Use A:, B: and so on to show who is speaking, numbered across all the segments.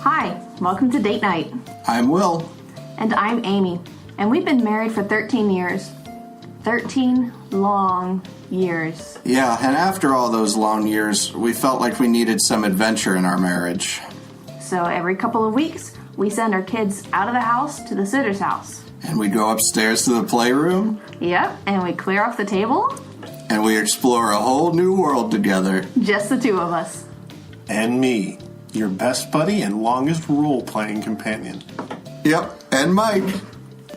A: Hi, welcome to Date Night.
B: I'm Will.
A: And I'm Amy. And we've been married for 13 years. 13 long years.
B: Yeah, and after all those long years, we felt like we needed some adventure in our marriage.
A: So every couple of weeks, we send our kids out of the house to the sitter's house.
B: And we go upstairs to the playroom.
A: Yep, and we clear off the table.
B: And we explore a whole new world together.
A: Just the two of us.
C: And me, your best buddy and longest role-playing companion.
B: Yep, and Mike.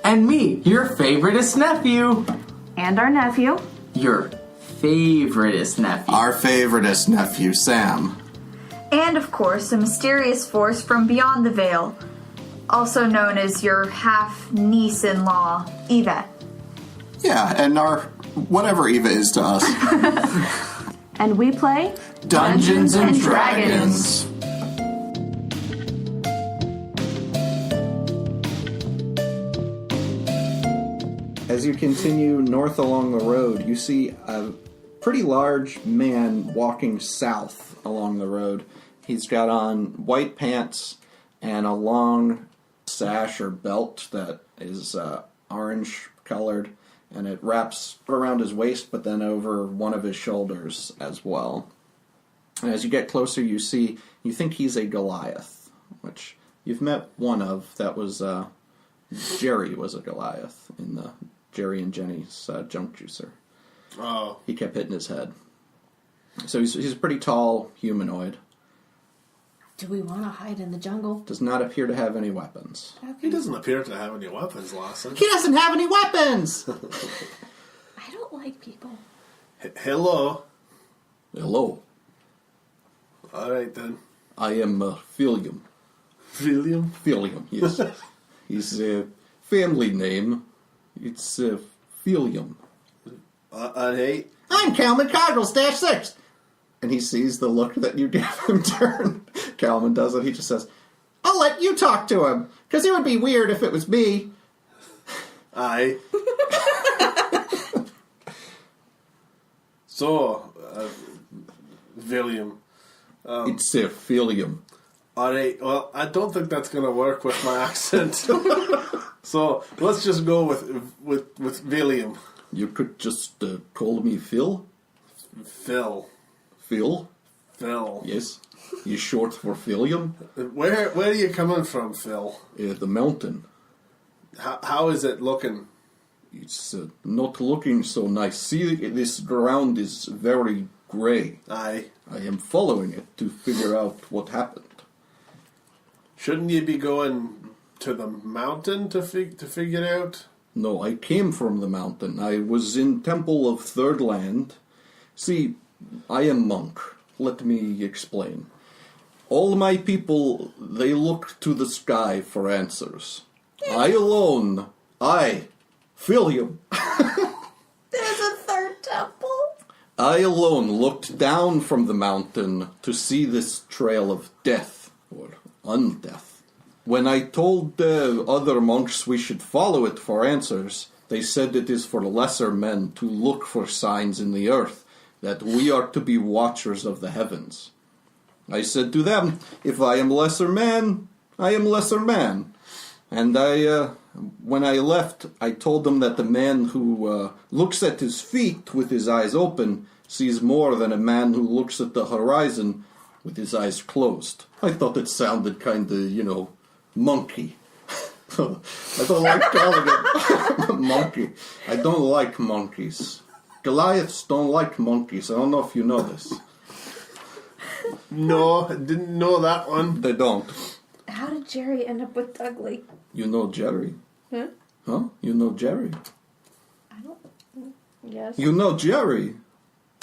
D: And me, your favoriteest nephew.
A: And our nephew.
D: Your favoriteest nephew.
B: Our favoriteest nephew, Sam.
E: And, of course, a mysterious force from beyond the veil, also known as your half-niece-in-law, Eva.
B: Yeah, and our whatever Eva is to us.
A: And we play
B: Dungeons and Dragons. As you continue north along the road, you see a pretty large man walking south along the road. He's got on white pants and a long sash or belt that is orange colored, and it wraps around his waist but then over one of his shoulders as well. And as you get closer, you think he's a Goliath, which you've met one of. That was Jerry was a Goliath in the Jerry and Jenny's junk juicer.
C: Oh.
B: He kept hitting his head. So he's a pretty tall humanoid.
F: Do we want to hide in the jungle?
B: Does not appear to have any weapons.
F: Okay.
C: He doesn't appear to have any weapons, Lawson.
B: He doesn't have any weapons!
F: I don't like people.
C: Hello.
B: Hello.
C: Alright then.
B: I am Philium.
C: William?
B: Philium, yes. His family name, it's Philium.
C: Hey.
B: I'm Kalman Cardinal, Stash 6! And he sees the look that you give him, Durn. Kalman does it. He just says, I'll let you talk to him, because it would be weird if it was me.
C: Aye. So, William.
B: It's Philium.
C: Alright, well, I don't think that's going to work with my accent. So, let's just go with William.
B: You could just call me Phil.
C: Phil.
B: Phil?
C: Phil.
B: Yes. You short for Philium?
C: Where are you coming from, Phil?
B: The mountain.
C: How is it looking?
B: It's not looking so nice. See, this ground is very grey.
C: Aye.
B: I am following it to figure out what happened.
C: Shouldn't you be going to the mountain to figure out?
B: No, I came from the mountain. I was in Temple of Third Land. See, I am monk. Let me explain. All my people, they look to the sky for answers. I alone, Philium.
F: There's a third temple.
B: I alone looked down from the mountain to see this trail of death, or undeath. When I told the other monks we should follow it for answers, they said it is for lesser men to look for signs in the earth, that we are to be watchers of the heavens. I said to them, if I am lesser man, I am lesser man. And when I left, I told them that the man who looks at his feet with his eyes open sees more than a man who looks at the horizon with his eyes closed. I thought it sounded kind of, monkey. I don't like calling it monkey. I don't like monkeys. Goliaths don't like monkeys. I don't know if you know this.
C: No, I didn't know that one.
B: They don't.
F: How did Jerry end up with Dudley?
B: You know Jerry.
F: Huh?
B: Huh? You know Jerry.
F: I don't... Yes.
B: You know Jerry.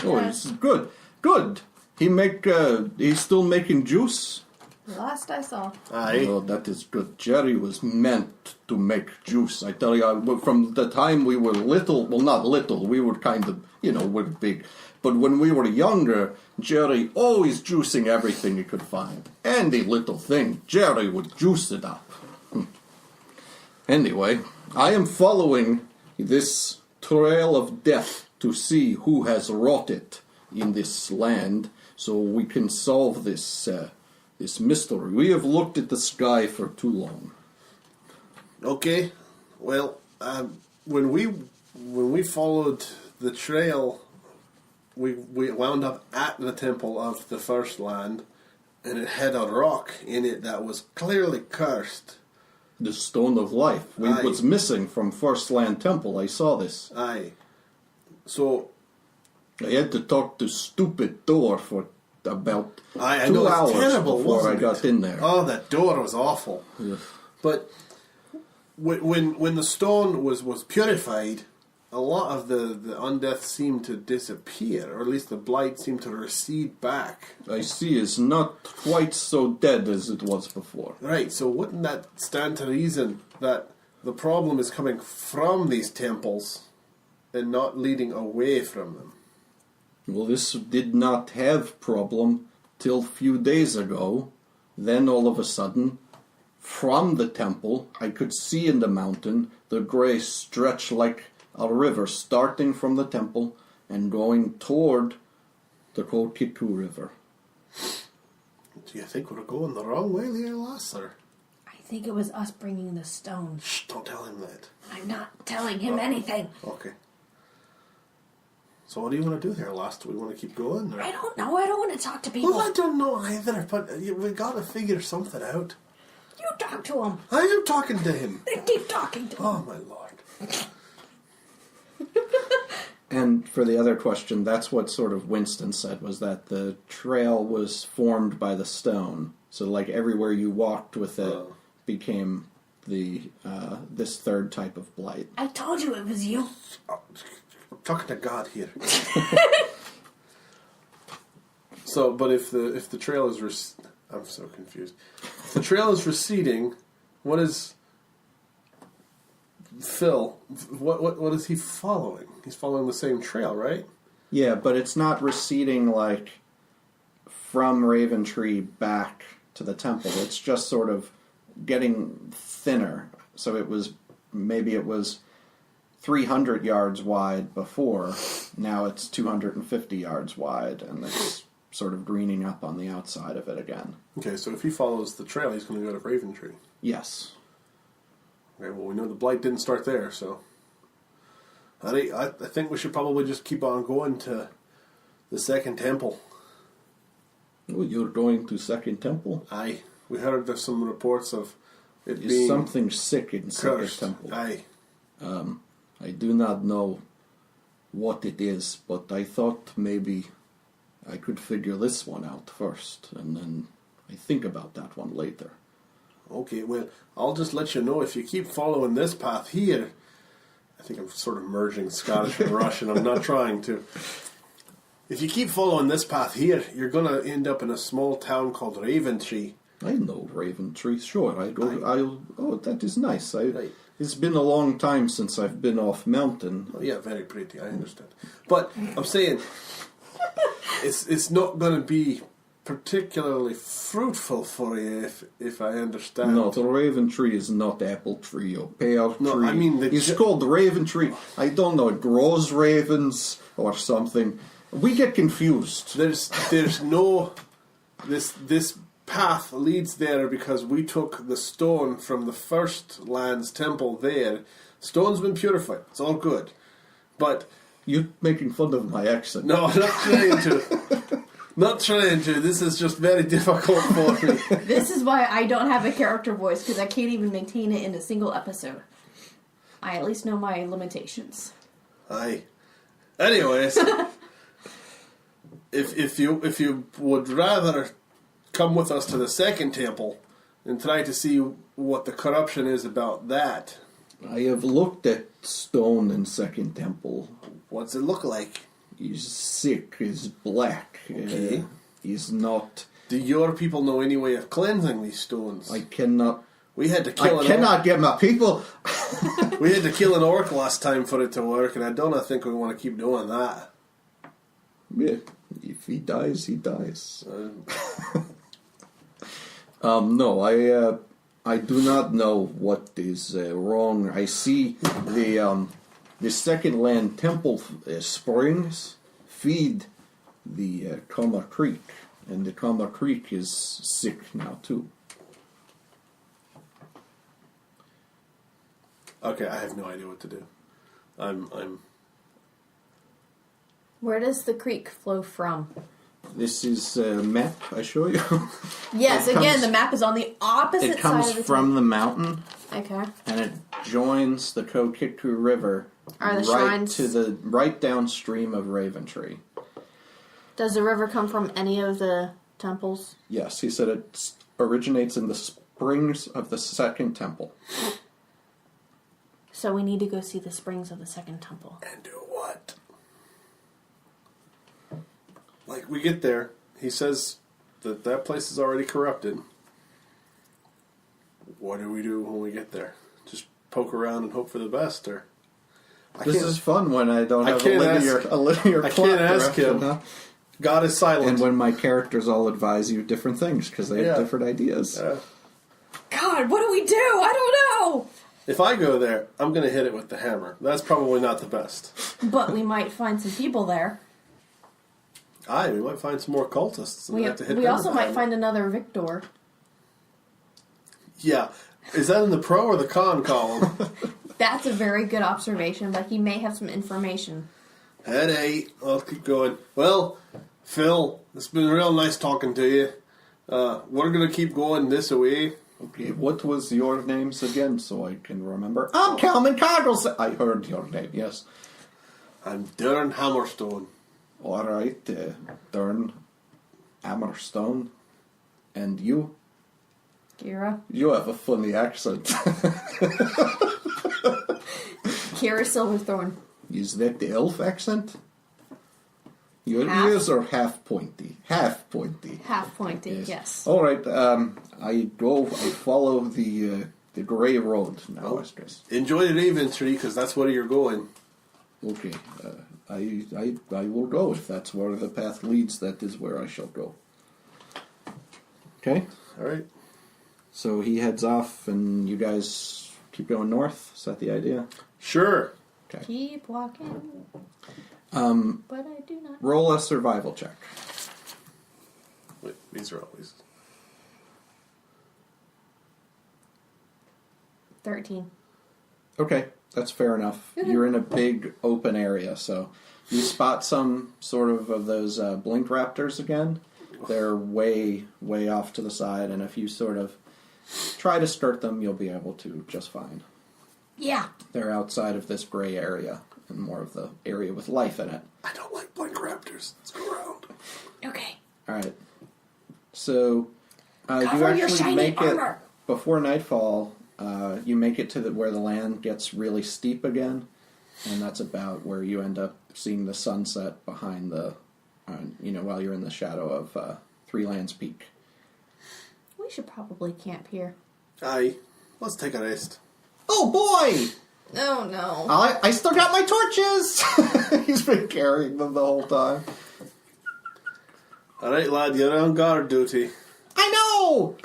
B: Oh,
F: Yeah.
B: it's good. Good. He's still making juice?
F: Last I saw.
C: Aye.
B: Oh, that is good. Jerry was meant to make juice. I tell you, from the time we were little, well, not little, we were kind of, we're big. But when we were younger, Jerry always juicing everything he could find. Any little thing, Jerry would juice it up. Anyway, I am following this trail of death to see who has wrought it in this land, so we can solve this this mystery. We have looked at the sky for too long.
C: Okay, well, when we followed the trail, we wound up at the temple of the first land, and it had a rock in it that was clearly cursed.
B: The Stone of Life.
C: Aye.
B: Was missing from First Land Temple. I saw this.
C: Aye. So
B: I had to talk to stupid door for about
C: I
B: 2
C: know, it's
B: hours
C: terrible,
B: before I
C: wasn't
B: got
C: it?
B: in there.
C: Oh, that door was awful.
B: Yeah.
C: But when the stone was purified, a lot of the undeath seemed to disappear, or at least the blight seemed to recede back.
B: I see it's not quite so dead as it was before.
C: Right, so wouldn't that stand to reason that the problem is coming from these temples and not leading away from them?
B: Well, this did not have problem till few days ago. Then all of a sudden, from the temple, I could see in the mountain the grey stretch like a river starting from the temple and going toward the Kokiku River.
C: Do you think we're going the wrong way there, lass, or?
F: I think it was us bringing the stone.
C: Shh, don't tell him that.
F: I'm not telling him anything.
C: Okay. So what do you want to do here, lass? Do we want to keep going? Or?
F: I don't know. I don't want to talk to people.
C: Well, I don't know either, but we got to figure something out.
F: You talk to him.
C: I am talking to him.
F: Then keep talking to him.
C: Oh, my lord.
B: And for the other question, that's what sort of Winston said, was that the trail was formed by the stone. So like everywhere you walked with it became the this third type of blight.
F: I told you it was you.
C: I'm talking to God here. So, but if the trail is I'm so confused. If the trail is receding, what is Phil? What is he following? He's following the same trail, right?
B: Yeah, but it's not receding like from Raven Tree back to the temple. It's just sort of getting thinner. So it was 300 yards wide before. Now it's 250 yards wide, and it's sort of greening up on the outside of it again.
C: Okay, so if he follows the trail, he's going to go to Raven Tree.
B: Yes.
C: Okay, well, we know the blight didn't start there, so I think we should probably just keep on going to the second temple.
B: Oh, you're going to Second Temple?
C: Aye, we heard there's some reports of it
B: Is
C: being
B: something sick in Second
C: cursed.
B: Temple?
C: Aye.
B: I do not know what it is, but I thought maybe I could figure this one out first, and then I think about that one later.
C: Okay, well, I'll just let you know if you keep following this path here. I think I'm sort of merging Scottish and Russian. I'm not trying to. If you keep following this path here, you're going to end up in a small town called Raventree.
B: I know Raven Tree, sure. Oh, that is nice.
C: Right.
B: It's been a long time since I've been off mountain.
C: Oh, yeah, very pretty, I understand. But I'm saying, it's not going to be particularly fruitful for you, if I understand.
B: No, the Raven Tree is not apple tree or pear tree.
C: No, I mean
B: it's called the Raven Tree. I don't know, it grows ravens or something. We get confused.
C: There's no this path leads there because we took the stone from the first land's temple there. Stone's been purified. It's all good. But
B: You're making fun of my accent.
C: no, I'm not trying to. Not trying to. This is just very difficult for me.
F: This is why I don't have a character voice, because I can't even maintain it in a single episode. I at least know my limitations.
C: Aye. Anyways, if you would rather come with us to the second temple and try to see what the corruption is about that.
B: I have looked at stone in Second Temple.
C: What's it look like?
B: He's sick, he's black.
C: Okay.
B: He's not...
C: Do your people know any way of cleansing these stones?
B: I cannot...
C: We had to kill
B: I cannot get my people...
C: We had to kill an orc last time for it to work, and I don't think we want to keep doing that.
B: Yeah, if he dies, he dies. No, I do not know what is wrong. I see the Second Land Temple springs feed the Coma Creek, And the Kalmar Creek is sick now, too.
C: Okay, I have no idea what to do. I'm.
F: Where does the creek flow from?
B: This is a map I show you.
F: Yes,
B: It
F: again,
B: comes-
F: the map is on the opposite
B: It comes
F: side of the
B: from the mountain,
F: Okay.
B: and it joins the Kokitku River
F: Are the
B: right
F: shrines...
B: right downstream of Raventree.
F: Does the river come from any of the temples?
B: Yes, he said it originates in the springs of the second temple.
F: So we need to go see the springs of the second temple.
C: And do what? Like, we get there. He says that place is already corrupted. What do we do when we get there? Just poke around and hope for the best, or...
B: This is fun when I don't have
C: can't
B: a linear
C: I
B: plot
C: can't ask
B: direction,
C: him.
B: huh?
C: God is silent.
B: And when my characters all advise you different things because they have different ideas.
F: God, what do we do? I don't know!
C: If I go there, I'm going to hit it with the hammer. That's probably not the best.
F: But we might find some people there.
C: We might find some more cultists. And
F: We
C: have to hit
F: we
C: them
F: also
C: with the
F: might
C: hammer.
F: find another Victor.
C: Yeah. Is that in the pro or the con column?
F: That's a very good observation, but he may have some information.
C: At 8. I'll keep going. Well, Phil, it's been real nice talking to you. We're going to keep going this way.
B: Okay, what was your names again so I can remember? I'm Kalman Coggles. I heard your name, yes.
C: I'm Durn Hammerstone.
B: All right, Durn Hammerstone. And you?
F: Keira.
B: You have a funny accent.
F: Keira Silverthorn.
B: Is that the elf accent? Your
F: Half.
B: ears are half pointy. Half pointy.
F: Half pointed, yes.
B: All right, I follow the grey road now, I stress.
C: Enjoy the Raventree, because that's where you're going.
B: Okay, I will go. If that's where the path leads, that is where I shall go. Okay?
C: All right.
B: So he heads off, and you guys keep going north? Is that the idea?
C: Sure.
B: Okay.
F: Keep walking. But I do not.
B: Roll a survival check.
C: Wait, these are always...
F: 13.
B: Okay, that's fair enough. You're in a big open area, so you spot some sort of those blink raptors again. They're way, way off to the side, and if you sort of try to skirt them, you'll be able to just fine.
F: Yeah.
B: They're outside of this gray area, and more of the area with life in it.
C: I don't like blink raptors. Let's go around.
F: Okay.
B: Alright. So, you
F: Cover your
B: actually
F: shiny
B: make
F: armor.
B: it, before nightfall, you make it to where the land gets really steep again, and that's about where you end up seeing the sunset behind the, while you're in the shadow of Three Lands Peak.
F: We should probably camp here.
C: Aye. Let's take a rest.
B: Oh boy!
F: Oh no.
B: I still got my torches! He's been carrying them the whole time.
C: All right, lad, you're on guard duty.
B: I know!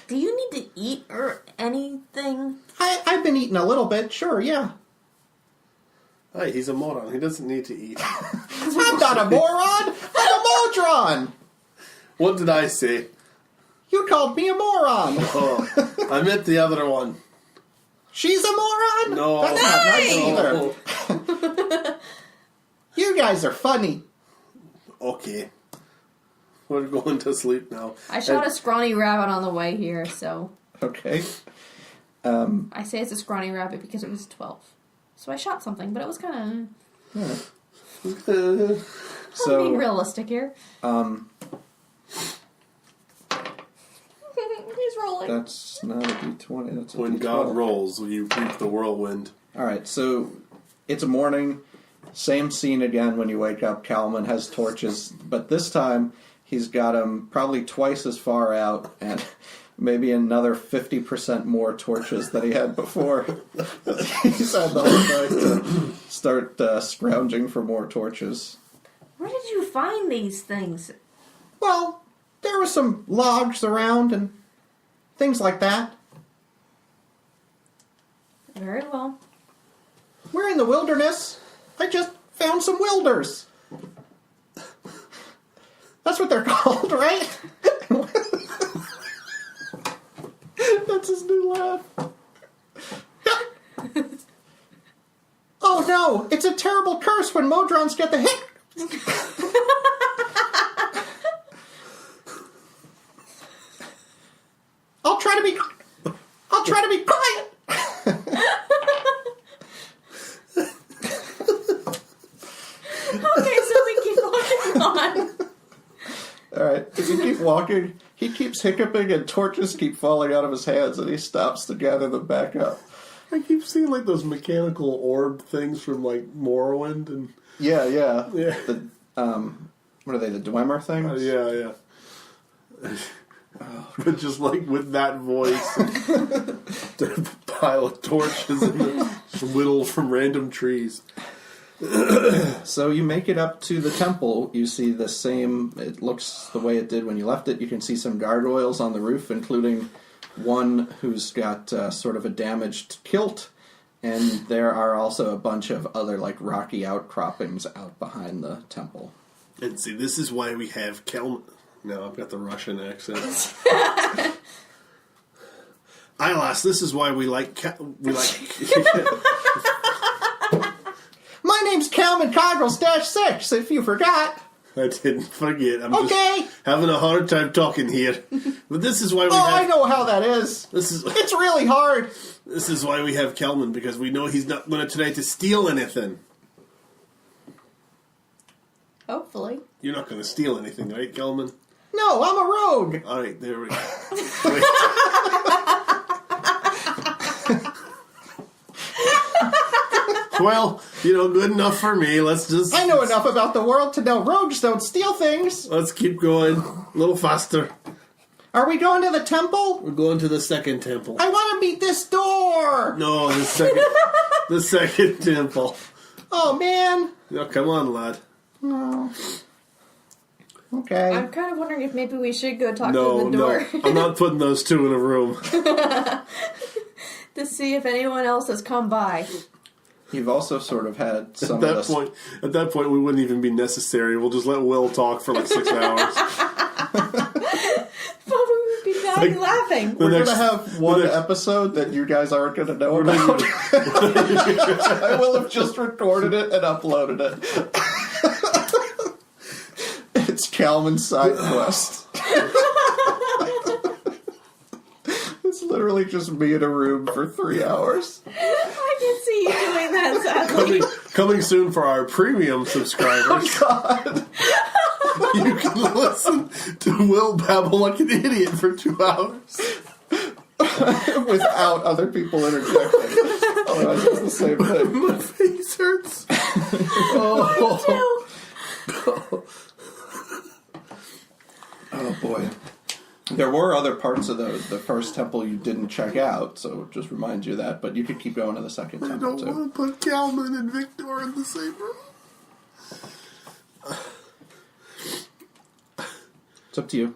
F: Do you need to eat or anything?
B: I've been eating a little bit, sure, yeah.
C: Aye, he's a moron. He doesn't need to eat.
B: I'm not a moron! I'm a Modron!
C: What did I say?
B: You called me a moron!
C: Oh, I meant the other one.
B: She's a moron?
C: No.
B: That's not nice
C: No.
B: either. You guys are funny.
C: Okay. We're going to sleep now.
F: I shot a scrawny rabbit on the way here, so
B: Okay.
F: I say it's a scrawny rabbit because it was 12. So I shot something, but it was kind of... I'm
B: So,
F: being realistic here. He's rolling.
B: that's not a D20, that's a
C: When
B: D12.
C: God rolls, you reap the whirlwind.
B: Alright, so it's morning. Same scene again when you wake up. Kalman has torches, but this time he's got them probably twice as far out and maybe another 50% more torches than he had before. He's had the whole night to start scrounging for more torches.
F: Where did you find these things?
B: Well, there were some logs around and things like that.
F: Very well.
B: We're in the wilderness. I just found some wilders. That's what they're called, right? That's his new laugh. Oh no, it's a terrible curse when Modrons get the hit. I'll try to be quiet.
F: Okay, so we keep walking on.
B: Alright, as you keep walking, he keeps hiccuping and torches keep falling out of his hands and he stops to gather them back up.
C: I keep seeing like those mechanical orb things from like Morrowind and
B: Yeah.
C: Yeah.
B: The, what are they, the Dwemer things?
C: yeah. But just like with that voice, the pile of torches and the whittle from random trees.
B: So you make it up to the temple. You see the same, it looks the way it did when you left it. You can see some gargoyles on the roof, including one who's got sort of a damaged kilt. And there are also a bunch of other like rocky outcroppings out behind the temple.
C: And see, this is why we have Kalman. No, I've got the Russian accent. Eyelash, this is why we like...
B: My name's Kalman Coggles-6, if you forgot.
C: I didn't forget. I'm
B: Okay.
C: just having a hard time talking here. But this is why we
B: Oh,
C: have...
B: I know how that is. It's really hard.
C: This is why we have Kalman, because we know he's not going to try to steal anything.
F: Hopefully.
C: You're not going to steal anything, right, Kalman?
B: No, I'm a rogue.
C: All right, there we go. Well, good enough for me. Let's just...
B: I know enough about the world to know rogues don't steal things.
C: Let's keep going. A little faster.
B: Are we going to the temple?
C: We're going to the second temple.
B: I want to beat this door.
C: No, the second temple.
B: Oh, man.
C: No, come on, lad.
B: No. Okay.
F: I'm kind of wondering if maybe we should go talk to the door.
C: No. I'm not putting those two in a room.
F: To see if anyone else has come by.
B: You've also sort of had some
C: At that point, we wouldn't even be necessary. We'll just let Will talk for like 6 hours.
F: But we would be dying laughing.
B: We're going to have one episode that you guys aren't going to know about. I will have just recorded it and uploaded it. It's Kalman's side quest. It's literally just me in a room for 3 hours.
F: I can see you doing that, sadly.
C: Coming soon for our premium subscribers.
B: Oh, God.
C: You can listen to Will babble like an idiot for 2 hours.
B: Without other people interjecting. Otherwise, it's the same thing.
C: My face hurts.
B: Oh, boy. There were other parts of the first temple you didn't check out, so just remind you of that, but you could keep going to the second
C: I
B: temple,
C: don't
B: too.
C: want to put Kalman and Victor in the same room.
B: It's up to you.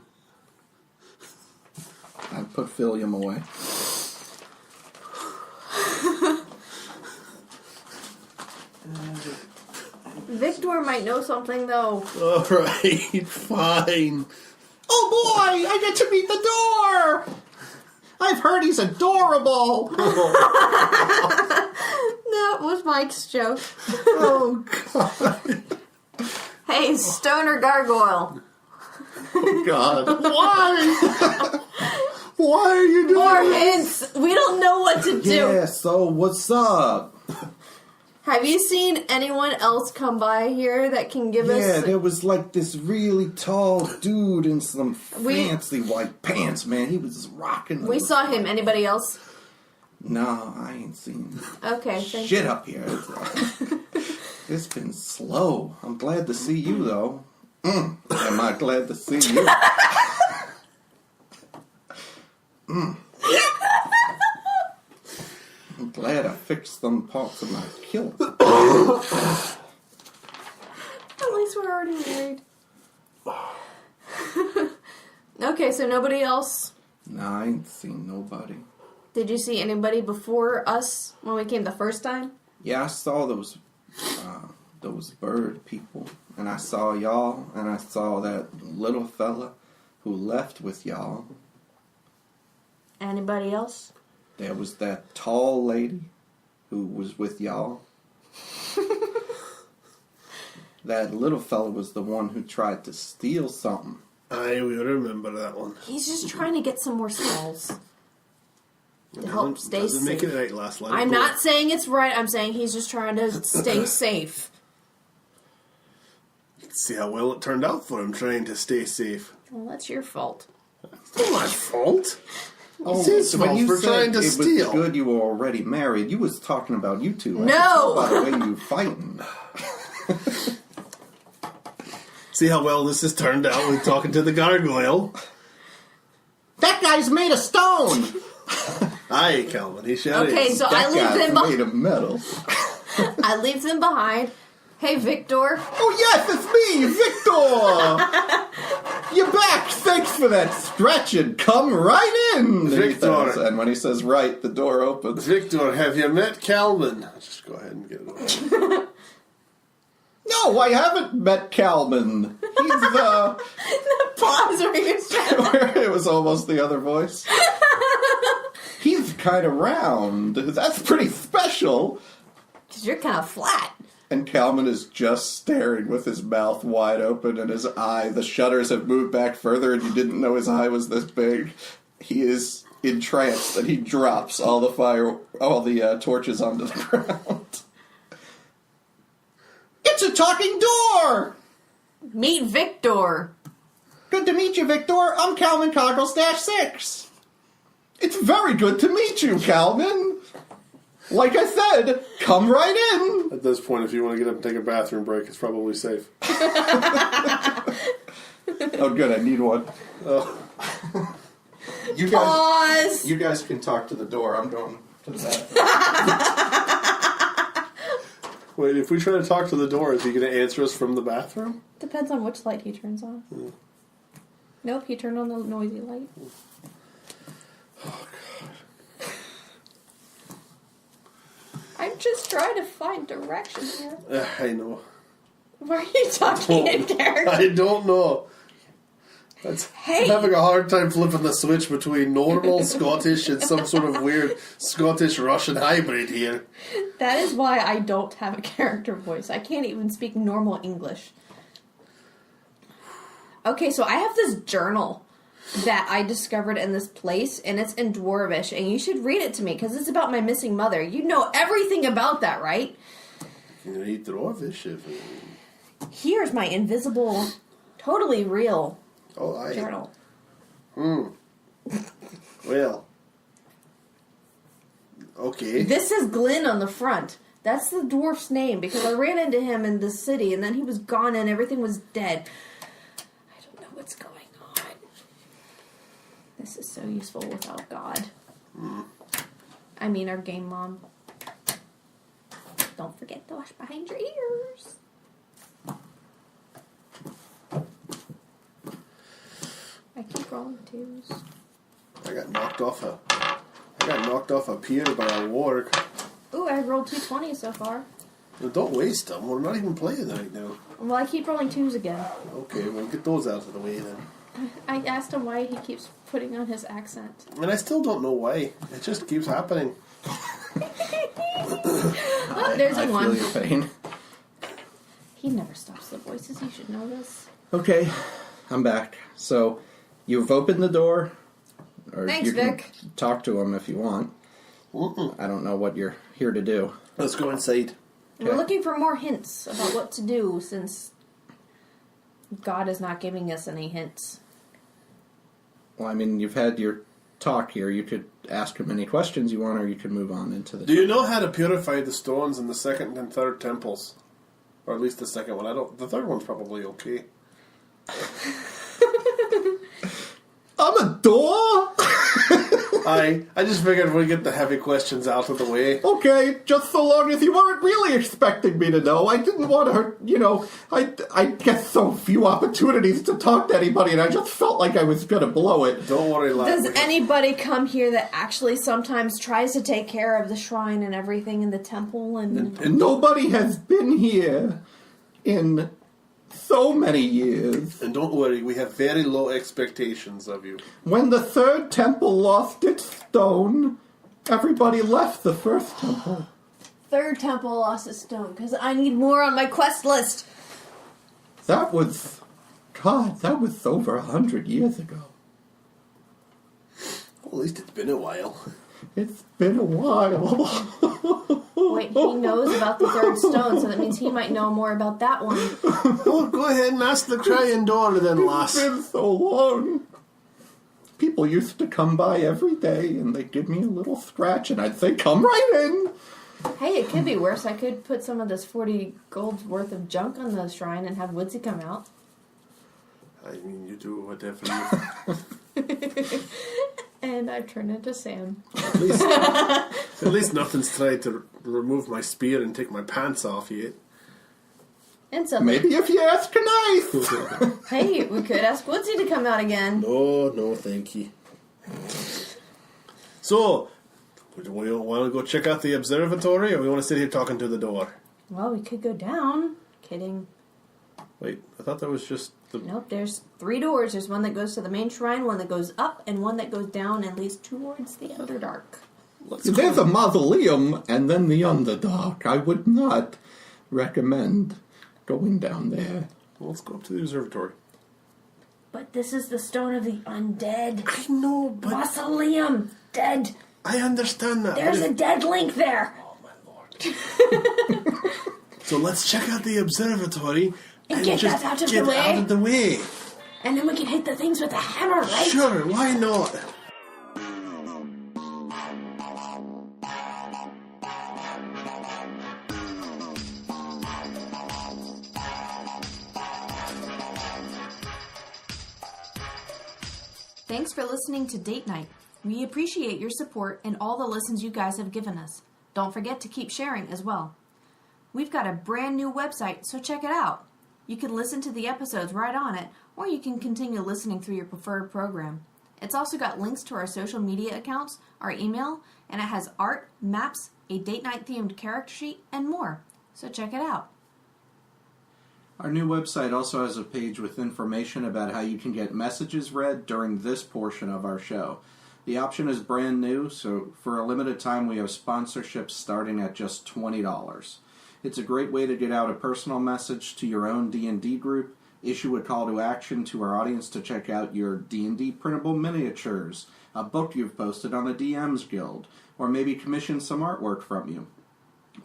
B: I put Philium away.
F: Victor might know something, though.
C: All right, fine.
B: Oh boy, I get to meet the door! I've heard he's adorable!
F: That was Mike's joke.
C: Oh, God.
E: Hey, stoner gargoyle.
B: Oh, God.
C: Why? Why are you doing
F: More
C: this?
F: hints. We don't know what to do.
B: Yeah, so what's up?
F: Have you seen anyone else come by here that can give
B: Yeah,
F: us...
B: there was like this really tall dude in some
F: We-
B: fancy white pants, man. He was rocking.
F: We saw him. Anybody else?
B: No, I ain't seen
F: Okay, thank
B: shit up here. It's been slow. I'm glad to see you, though. Am I glad to see you? I'm glad I fixed some parts of my kilt.
F: At least we're already married. Okay, so nobody else.
B: Nah, I ain't seen nobody.
F: Did you see anybody before us when we came the first time?
B: Yeah, I saw those those bird people, and I saw y'all, and I saw that little fella who left with y'all.
F: Anybody else?
B: There was that tall lady who was with y'all. That little fella was the one who tried to steal something.
C: I will remember that one.
F: He's just trying to get some more skulls. To help stay
C: doesn't
F: safe.
C: make it right, last line.
F: I'm not saying it's right. I'm saying he's just trying to stay safe.
C: See how well it turned out for him trying to stay safe.
F: Well, that's your fault.
C: It's not my fault.
B: Oh,
C: It's his
B: when
C: fault
B: you
C: for
B: said
C: trying to
B: it
C: steal.
B: was good you were already married, you was talking about you two. I
F: No!
B: could tell by the way you fighting.
C: See how well this has turned out with talking to the gargoyle.
B: That guy's made of stone!
C: Aye, Kalman, he shouted.
F: Okay, so I
B: That
F: leave
B: guy's
F: them
B: made of metal.
F: I leave them behind. Hey, Victor.
B: Oh yes, it's me, Victor! You're back! Thanks for that stretching. Come right in!
C: Victor.
B: And when he says right, the door opens.
C: Victor, have you met Kalman? Just go ahead and get it over.
B: No, I haven't met Kalman. He's the...
F: Pause where you said
B: It was almost the other voice. He's kind of round. That's pretty special.
F: because you're kind of flat.
B: And Kalman is just staring with his mouth wide open and his eye. The shutters have moved back further and you didn't know his eye was this big. He is entranced and he drops all the torches onto the ground. It's a talking door!
F: Meet Victor.
B: Good to meet you, Victor. I'm Kalman Cockles-6. It's very good to meet you, Kalman. Like I said, come right in.
C: At this point, if you want to get up and take a bathroom break, it's probably safe.
B: Oh, good. I need one. You guys,
F: Pause.
B: you guys can talk to the door. I'm going to the bathroom.
C: Wait, if we try to talk to the door, is he going to answer us from the bathroom?
F: Depends on which light he turns on. Nope, he turned on the noisy light.
C: Oh, God.
F: I'm just trying to find direction here.
C: I know.
F: Why are you talking in character?
C: I don't know.
F: Hey!
C: I'm having a hard time flipping the switch between normal Scottish and some sort of weird Scottish-Russian hybrid here.
F: That is why I don't have a character voice. I can't even speak normal English. Okay, so I have this journal that I discovered in this place, and it's in Dwarvish, and you should read it to me, because it's about my missing mother. You know everything about that, right?
C: You can eat Dwarvish if...
F: Here's my invisible, totally real journal.
C: Well. Okay.
F: This is Glyn on the front. That's the dwarf's name, because I ran into him in the city, and then he was gone, and everything was dead. I don't know what's going on. This is so useful without God. I mean, our game mom. Don't forget to wash behind your ears. I keep rolling twos.
C: I got knocked off a pier by a warg.
F: Ooh, I rolled 220 so far.
C: Well, don't waste them. We're not even playing right now.
F: Well, I keep rolling twos again.
C: Okay, well, get those out of the way then.
F: I asked him why he keeps putting on his accent.
C: And I still don't know why. It just keeps happening.
F: Oh, there's a one.
B: I feel your pain.
F: He never stops the voices. You should know this.
B: Okay, I'm back. So, you've opened the door. Or
F: Thanks,
B: you can
F: Vic.
B: talk to him if you want. I don't know what you're here to do.
C: Let's go inside.
F: We're looking for more hints about what to do since God is not giving us any hints.
B: Well, I mean, you've had your talk here. You could ask him any questions you want, or you could move on into the...
C: Do you know how to purify the stones in the second and third temples? Or at least the second one. The third one's probably okay.
B: I'm a door?
C: I just figured we'd get the heavy questions out of the way.
B: Okay, just so long as you weren't really expecting me to know. I didn't want to hurt, I get so few opportunities to talk to anybody, and I just felt like I was going to blow it.
C: Don't worry, lad.
F: Does anybody come here that actually sometimes tries to take care of the shrine and everything in the temple? And
B: And nobody has been here. in so many years.
C: And don't worry, we have very low expectations of you.
B: When the third temple lost its stone, everybody left the first temple.
F: Third temple lost its stone because I need more on my quest list.
B: That was over 100 years ago.
C: Well, at least it's been a while.
B: It's been a while.
F: Wait, he knows about the third stone, so that means he might know more about that one.
C: Oh, go ahead and ask the crying door then, lass.
B: It's been so long. People used to come by every day, and they'd give me a little scratch, and I'd say, come right in.
F: Hey, it could be worse. I could put some of this 40 gold's worth of junk on the shrine and have Woodsy come out.
C: I mean, you do whatever you...
F: And I turn into Sam.
C: At least nothing's tried to remove my spear and take my pants off yet.
F: And so
B: Maybe if you ask nice.
F: hey, we could ask Woodsy to come out again.
C: No, thank you. So, we want to go check out the observatory, or we want to sit here talking to the door?
F: Well, we could go down. Kidding.
C: Wait, I thought that was just the...
F: Nope, there's 3 doors. There's one that goes to the main shrine, one that goes up, and one that goes down and leads towards the Underdark.
B: There's a mausoleum and then the Underdark. I would not recommend going down there.
C: Well, let's go up to the observatory.
F: But this is the Stone of the Undead.
C: I know, but...
F: Mausoleum! Dead!
C: I understand that.
F: There's a dead link there!
C: Oh, my lord. So let's check out the observatory
F: And get
C: just
F: that out of the
C: get
F: way.
C: out of the way.
F: And then we can hit the things with a hammer, right?
C: Sure, why not?
G: Thanks for listening to Date Night. We appreciate your support and all the listens you guys have given us. Don't forget to keep sharing as well. We've got a brand new website, so check it out. You can listen to the episodes right on it, or you can continue listening through your preferred program. It's also got links to our social media accounts, our email, and it has art, maps, a date night themed character sheet, and more. So check it out.
H: Our new website also has a page with information about how you can get messages read during this portion of our show. The option is brand new, so for a limited time we have sponsorships starting at just $20. It's a great way to get out a personal message to your own D&D group, issue a call to action to our audience to check out your D&D printable miniatures, a book you've posted on the DM's Guild, or maybe commission some artwork from you.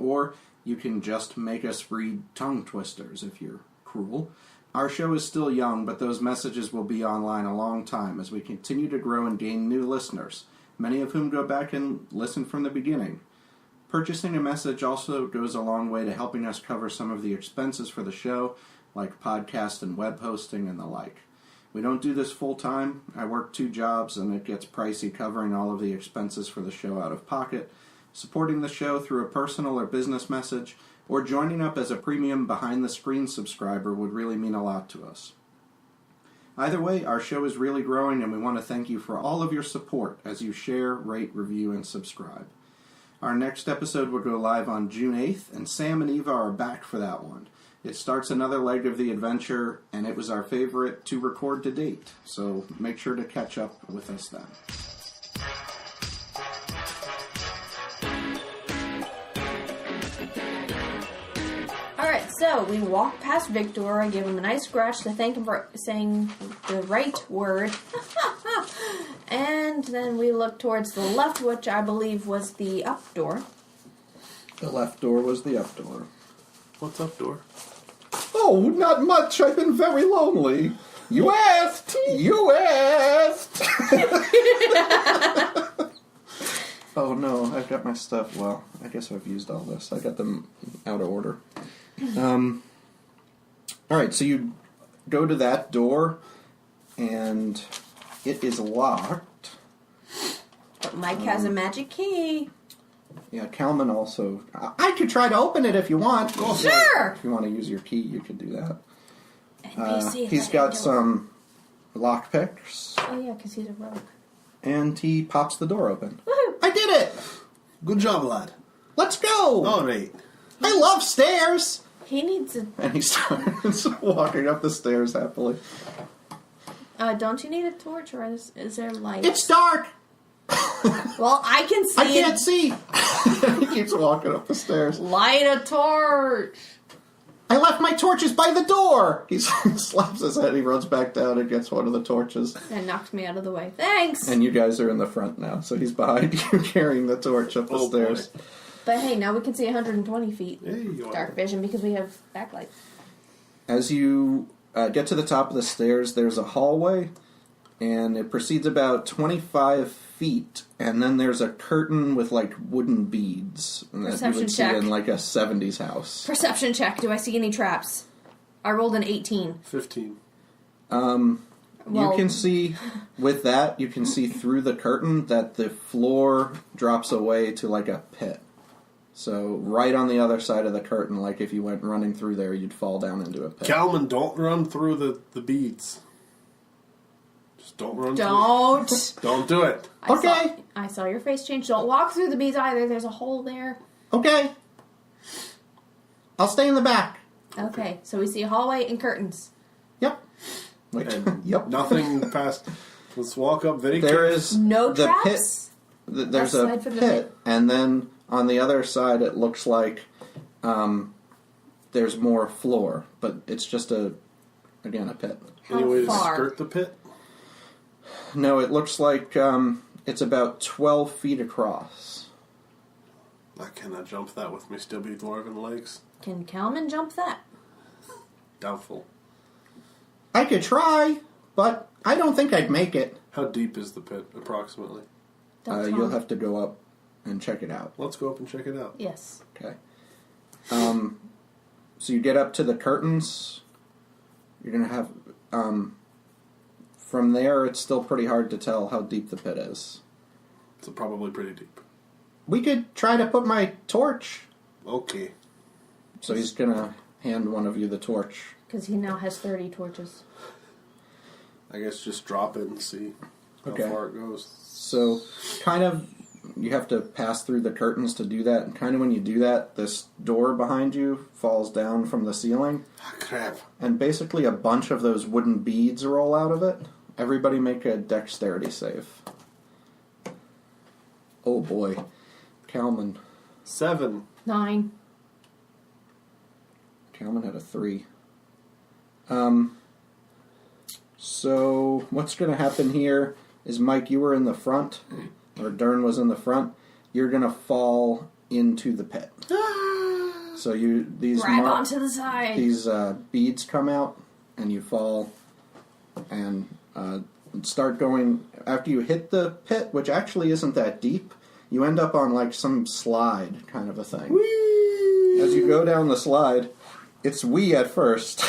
H: Or you can just make us read tongue twisters if you're cruel. Our show is still young, but those messages will be online a long time as we continue to grow and gain new listeners, many of whom go back and listen from the beginning. Purchasing a message also goes a long way to helping us cover some of the expenses for the show, like podcast and web hosting and the like. We don't do this full time. I work 2 jobs and it gets pricey covering all of the expenses for the show out of pocket. Supporting the show through a personal or business message, or joining up as a premium behind-the-screen subscriber would really mean a lot to us. Either way, our show is really growing, and we want to thank you for all of your support as you share, rate, review, and subscribe. Our next episode will go live on June 8th, and Sam and Eva are back for that one. It starts another leg of the adventure, and it was our favorite to record to date, so make sure to catch up with us then.
F: Alright, so we walk past Victor. I give him a nice scratch to thank him for saying the right word. And then we look towards the left, which I believe was the up door.
B: The left door was the up door.
C: What's up, door?
B: Oh, not much. I've been very lonely. You asked! You asked! Oh no, I've got my stuff. Well, I guess I've used all this. I got them out of order. Alright, so you go to that door, and it is locked.
F: But Mike has a magic key.
B: Yeah, Kalman also... I could try to open it if you want.
F: Sure!
B: If you want to use your key, you could do that.
F: NPC
B: He's
F: let
B: got
F: it go.
B: some lockpicks,
F: Oh yeah, because he's a rogue.
B: and he pops the door open.
F: Woohoo!
B: I did it!
C: Good job, lad.
B: Let's go!
C: All right.
B: I love stairs!
F: He needs a...
H: And he starts walking up the stairs happily.
F: Don't you need a torch, or is there light?
H: It's dark!
F: Well, I can see
H: I can't see! He keeps walking up the stairs.
F: Light a torch!
H: I left my torches by the door! He slaps his head, he runs back down and gets one of the torches.
F: And knocks me out of the way. Thanks!
H: And you guys are in the front now, so he's behind you carrying the torch up the stairs.
C: Boy.
F: But hey, now we can see 120 feet.
C: Hey, you
F: Dark vision because we have backlight.
H: As you get to the top of the stairs, there's a hallway, and it proceeds about 25 feet, and then there's a curtain with, like, wooden beads that you
F: Perception
H: would see
F: check.
H: in, like, a 70s house.
F: Perception check. Do I see any traps? I rolled an 18.
C: 15.
H: You
F: Well-
H: can see, with that, you can see through the curtain that the floor drops away to, like, a pit. So, right on the other side of the curtain, like if you went running through there, you'd fall down into a pit.
C: Kalman, don't run through the beads. Just don't run
F: Don't!
C: through. Don't do it.
F: I saw your face change. Don't walk through the beads either. There's a hole there.
H: Okay. I'll stay in the back.
F: Okay, so we see a hallway and curtains.
H: Yep. Wait.
C: And
H: Yep.
C: Nothing past. Let's walk up very
H: There
C: carefully.
H: is
F: No
H: the
F: traps?
H: pit. There's a
F: Aside from the
H: pit,
F: pit?
H: and then on the other side, it looks like there's more floor, but it's just a pit.
C: Any way to
F: far?
C: skirt the pit?
H: No, it looks like it's about 12 feet across.
C: I cannot jump that with me still be dwarven legs.
F: Can Kalman jump that?
C: Doubtful.
H: I could try, but I don't think I'd make it.
C: How deep is the pit, approximately?
F: Don't tell
H: You'll
F: me.
H: have to go up and check it out.
C: Let's go up and check it out.
F: Yes.
H: Okay. So you get up to the curtains. You're going to have... from there, it's still pretty hard to tell how deep the pit is.
C: It's probably pretty deep.
H: We could try to put my torch.
C: Okay.
H: So he's going to hand one of you the torch.
F: Because he now has 30 torches.
C: I guess just drop it and see how
H: Okay.
C: far it goes.
H: So, kind of, you have to pass through the curtains to do that. And kind of when you do that, this door behind you falls down from the ceiling.
C: Ah, crap.
H: And basically a bunch of those wooden beads roll out of it. Everybody make a dexterity save. Oh boy. Kalman.
C: 7.
F: 9.
H: Kalman had a 3. So, what's going to happen here is, Mike, you were in the front, or Durn was in the front. You're going to fall into the pit. So these
F: Grab onto the side.
H: These beads come out, and you fall, and start going. After you hit the pit, which actually isn't that deep, you end up on like some slide kind of a thing. Whee! As you go down the slide, it's wee at first,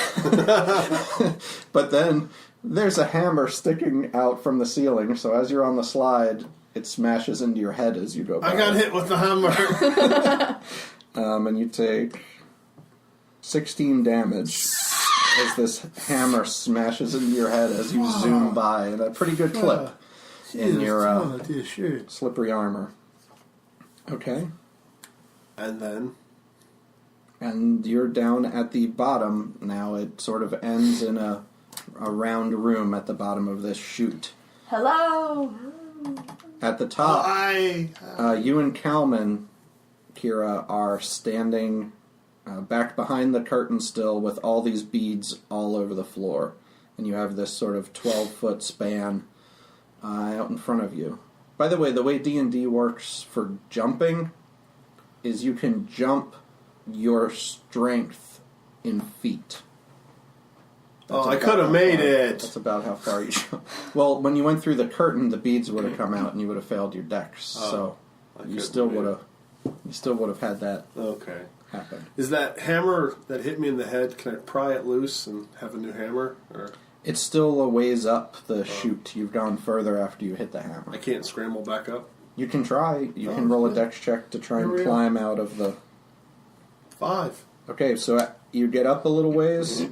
H: but then there's a hammer sticking out from the ceiling. So as you're on the slide, it smashes into your head as you go by.
C: I got hit with the hammer.
H: And you take 16 damage as this hammer smashes into your head as you zoom by, and a pretty good clip in your slippery armor. Okay. And you're down at the bottom now. It sort of ends in a round room at the bottom of this chute.
F: Hello.
H: At the top, you and Kalman, Keira, are standing back behind the curtain still with all these beads all over the floor. And you have this sort of 12-foot span out in front of you. By the way D&D works for jumping is you can jump your strength in feet. That's
C: I
H: about
C: could have
H: how
C: made
H: far-
C: it.
H: That's about how far you jump. Well, when you went through the curtain, the beads would have come out, and you would have failed your dex. So you still would have had that
C: Okay.
H: happen.
C: Is that hammer that hit me in the head, can I pry it loose and have a new hammer? Or
H: It's still a ways up the chute. You've gone further after you hit the hammer.
C: I can't scramble back up?
H: You can try. You can roll a dex check to try and
C: Hurry up.
H: climb out of the...
C: 5.
H: Okay, so you get up a little ways,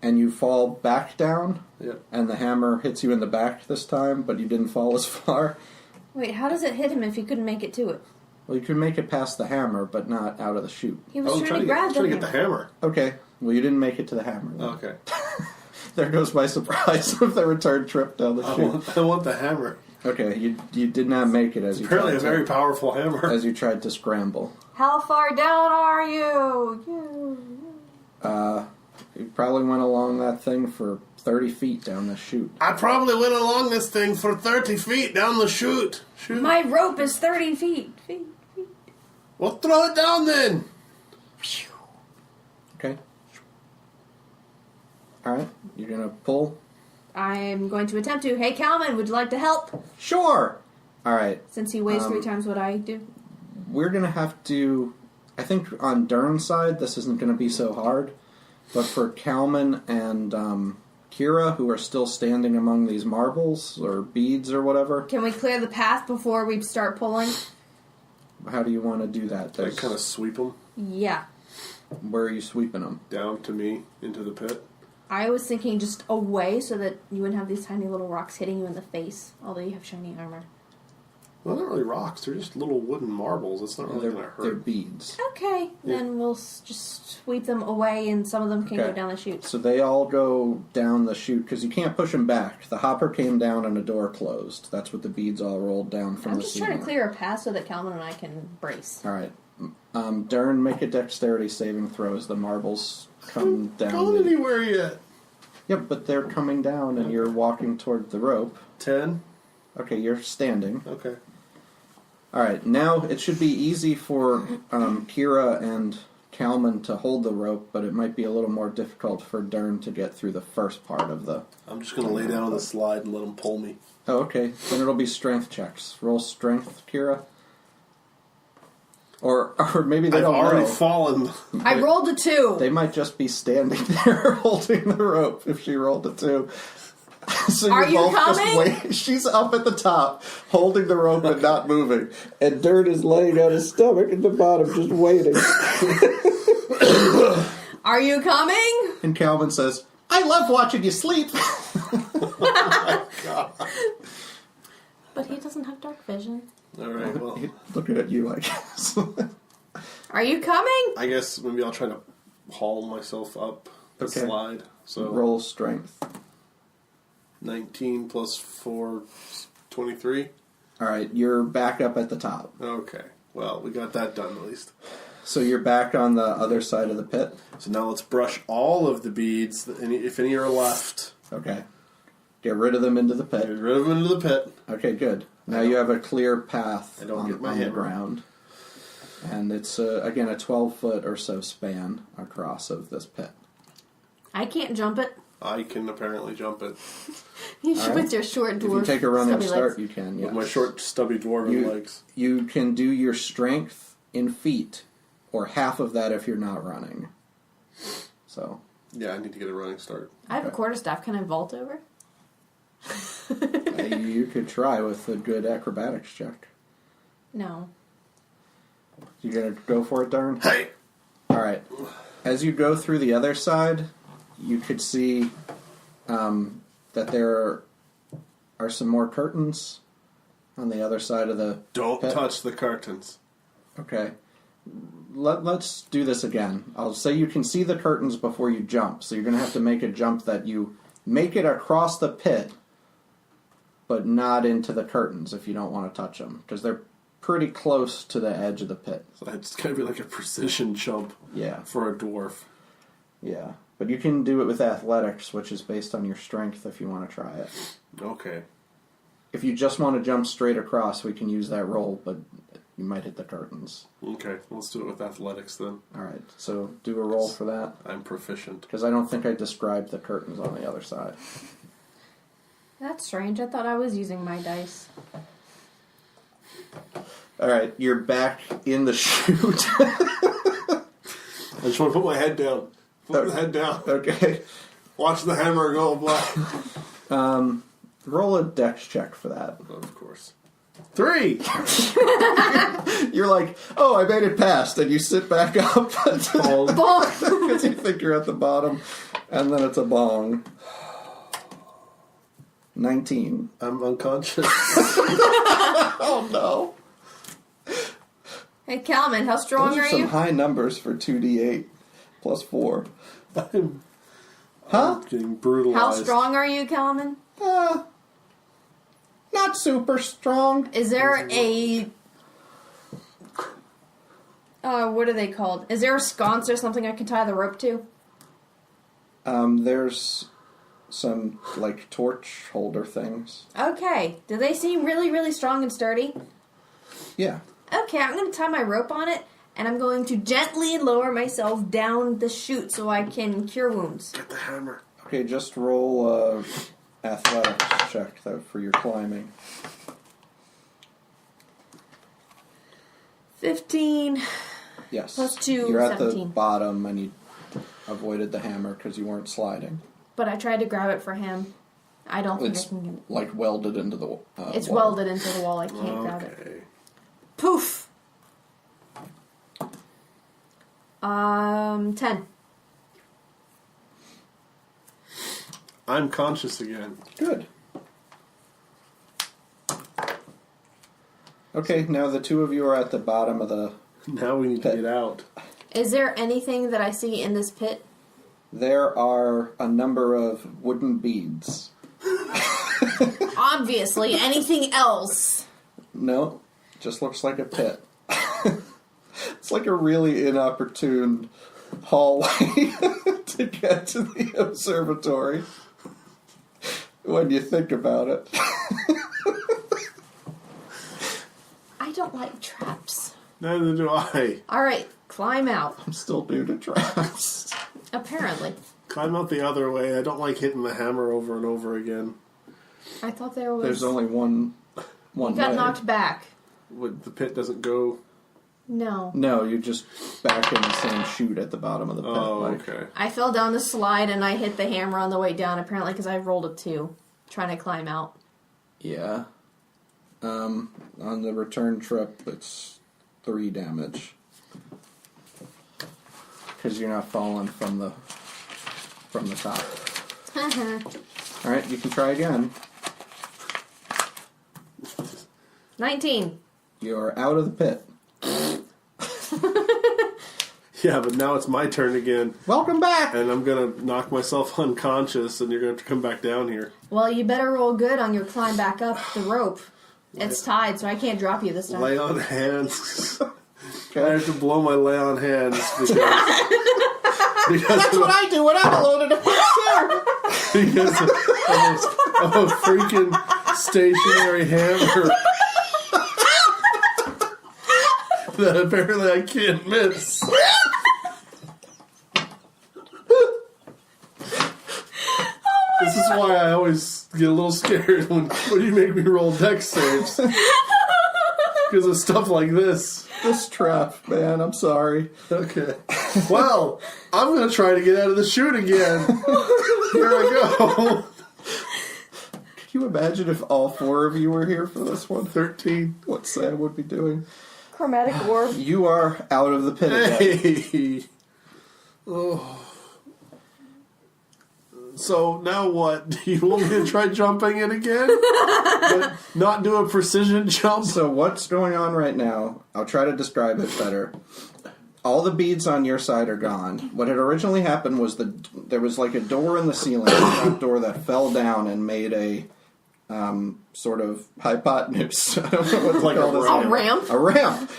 H: and you fall back down,
C: Yep.
H: and the hammer hits you in the back this time, but you didn't fall as far.
F: Wait, how does it hit him if he couldn't make it to it?
H: Well, you can make it past the hammer, but not out of the chute.
F: He was trying to grab
C: trying to
F: the
C: get the
F: hammer.
C: hammer.
H: Okay. Well, you didn't make it to the hammer. Then.
C: Okay.
H: There goes my surprise of the return trip down the chute.
C: I want the hammer.
H: Okay, you did not make it as you
C: Apparently
H: tried
C: a very powerful hammer.
H: as you tried to scramble.
F: How far down are you?
H: You probably went along that thing for 30 feet down the chute.
C: I probably went along this thing for 30 feet down the chute. Shoot.
F: My rope is 30 feet.
C: Well, throw it down then.
H: Okay. Alright, you're gonna pull?
F: I'm going to attempt to. Hey, Kalman, would you like to help?
H: Sure! Alright,
F: Since he weighs 3 times what I do.
H: we're gonna have to... I think on Durn's side, this isn't gonna be so hard. But for Kalman and Keira, who are still standing among these marbles or beads or whatever,
F: Can we clear the path before we start pulling?
H: how do you want to do that?
C: I kind of sweep them
F: Yeah.
H: Where are you sweeping them?
C: down to me into the pit.
F: I was thinking just away so that you wouldn't have these tiny little rocks hitting you in the face, although you have shiny armor.
C: Well, they're not really rocks. They're just little wooden marbles. It's not really going to
H: They're
C: hurt.
H: beads.
F: Okay, then we'll just sweep them away and some of them can go
H: Okay.
F: down the chute.
H: So they all go down the chute because you can't push them back. The hopper came down and a door closed. That's what the beads all rolled down from
F: I'm
H: the
F: just
H: ceiling.
F: trying to clear a path so that Kalman and I can brace.
H: All right. Durn, make a dexterity saving throw as the marbles come down.
C: Going anywhere yet?
H: Yep, but they're coming down and you're walking toward the rope.
C: 10.
H: Okay, you're standing.
C: Okay.
H: All right, now it should be easy for Keira and Kalman to hold the rope, but it might be a little more difficult for Durn to get through the first part of the...
C: I'm just going to lay down on the slide and let them pull me.
H: Oh, okay. Then it'll be strength checks. Roll strength, Keira. Or maybe they
C: I've
H: don't
C: already
H: know.
C: fallen.
F: I rolled a 2.
H: They might just be standing there holding the rope if she rolled a 2. So
F: Are
H: you're
F: you
H: both
F: coming?
H: just waiting. She's up at the top, holding the rope and not moving. And Durn is laying on his stomach at the bottom, just waiting.
F: Are you coming?
H: And Kalman says, I love watching you sleep.
F: But he doesn't have dark vision.
C: All right, well,
H: Looking at you, I guess.
F: Are you coming?
C: I guess maybe I'll try to haul myself up the
H: Okay.
C: slide. So
H: Roll strength.
C: 19 plus 4, 23.
H: All right, you're back up at the top.
C: Okay. Well, we got that done at least.
H: So you're back on the other side of the pit?
C: So now let's brush all of the beads, if any are left.
H: Okay. Get rid of them into the
C: Get
H: pit.
C: rid of them into the pit.
H: Okay, good. Now you have a clear path
C: I don't
H: on,
C: get my
H: on the
C: hammer.
H: ground. And it's, again, a 12-foot or so span across of this pit.
F: I can't jump it.
C: I can apparently jump it.
F: You should
H: right.
F: with your short
H: If
F: dwarf.
H: you take a running
F: stubby
H: start,
F: legs.
H: you can,
C: With
H: yeah.
C: my short, stubby dwarven
H: You-
C: legs.
H: You can do your strength in feet, or half of that if you're not running. So,
C: Yeah, I need to get a running start.
F: I have a quarterstaff. Can I vault over?
H: you could try with a good acrobatics check.
F: No.
H: You gonna go for it, Durn?
C: Hey!
H: Alright. As you go through the other side, you could see that there are some more curtains on the other side of the
C: Don't
H: pit.
C: touch the curtains.
H: Okay. Let's do this again. I'll say you can see the curtains before you jump, so you're going to have to make a jump that you make it across the pit, but not into the curtains if you don't want to touch them, because they're pretty close to the edge of the pit.
C: So it's going to be like a precision jump
H: Yeah,
C: for a dwarf.
H: yeah. But you can do it with athletics, which is based on your strength if you want to try it.
C: Okay.
H: If you just want to jump straight across, we can use that roll, but you might hit the curtains.
C: Okay, let's do it with athletics then.
H: Alright, so do a roll for that.
C: I'm proficient.
H: Because I don't think I described the curtains on the other side.
F: That's strange. I thought I was using my dice.
H: Alright, you're back in the chute.
C: I just want to put my head down. Put the head down.
H: Okay.
C: Watch the hammer go black.
H: Roll a dex check for that.
C: Of course. 3!
H: You're like, oh, I made it past, and you sit back up because you think you're at the bottom, and then it's a bong. 19.
C: I'm unconscious.
H: Oh, no.
F: Hey, Kalman, how strong
B: Those are
F: are
B: some
F: you?
B: high numbers for 2d8 plus 4.
C: I'm
B: Huh?
C: getting brutalized.
F: How strong are you, Kalman?
B: Not super strong.
F: Is there a... what are they called? Is there a sconce or something I can tie the rope to?
B: There's some, like, torch holder things.
F: Okay. Do they seem really, really strong and sturdy?
B: Yeah.
F: Okay, I'm going to tie my rope on it, and I'm going to gently lower myself down the chute so I can cure wounds.
C: Get the hammer.
B: Okay, just roll athletics check though for your climbing.
F: 15.
B: Yes.
F: Plus 2,
B: You're at the
F: 17.
B: bottom and you avoided the hammer because you weren't sliding.
F: But I tried to grab it for him. I don't think
B: It's
F: I can get it.
B: like welded into the
F: It's
B: wall.
F: welded into the wall. I can't grab it.
C: Okay.
F: Poof! 10.
C: I'm conscious again.
B: Good. Okay, now the two of you are at the bottom of the...
C: Now we need to get out.
F: Is there anything that I see in this pit?
B: There are a number of wooden beads.
F: Obviously, anything else?
B: No, just looks like a pit. It's like a really inopportune hallway to get to the observatory when you think about it.
F: I don't like traps.
C: Neither do I.
F: Alright, climb out.
B: I'm still new to traps.
F: Apparently.
C: Climb out the other way. I don't like hitting the hammer over and over again.
F: I thought there was...
B: There's only one
F: You got
B: way.
F: knocked back.
C: The pit doesn't go...
F: No.
B: No, you're just back in the same chute at the bottom of the pit.
C: Oh,
B: like,
C: okay.
F: I fell down the slide and I hit the hammer on the way down, apparently, because I rolled a 2 trying to climb out.
B: Yeah. On the return trip, it's 3 damage. Because you're not falling from the top. Alright, you can try again.
F: 19.
B: You're out of the pit.
C: Yeah, but now it's my turn again.
B: Welcome back!
C: And I'm going to knock myself unconscious, and you're going to have to come back down here.
F: Well, you better roll good on your climb back up the rope. It's tied, so I can't drop you this time.
C: Lay on hands. I have to blow my lay on hands because
B: That's what I do when I'm alone in a pit,
C: because of a freaking stationary hammer that apparently I can't miss. This is why I always get a little scared when you make me roll dex saves. Because of stuff like this.
B: This trap, man, I'm sorry.
C: Okay. Well, I'm going to try to get out of the chute again. Here I go.
B: Can you imagine if all 4 of you were here for this one?
C: 13.
B: What Sam would be doing?
F: Chromatic orb.
B: You are out of the pit again.
C: Hey. Oh. So now what? Do you want me to try jumping it again? But not do a precision jump?
B: So what's going on right now? I'll try to describe it better. All the beads on your side are gone. What had originally happened was there was like a door in the ceiling, a trap door that fell down and made a sort of hypotenuse. I don't know what to call this.
F: A ramp?
B: A ramp.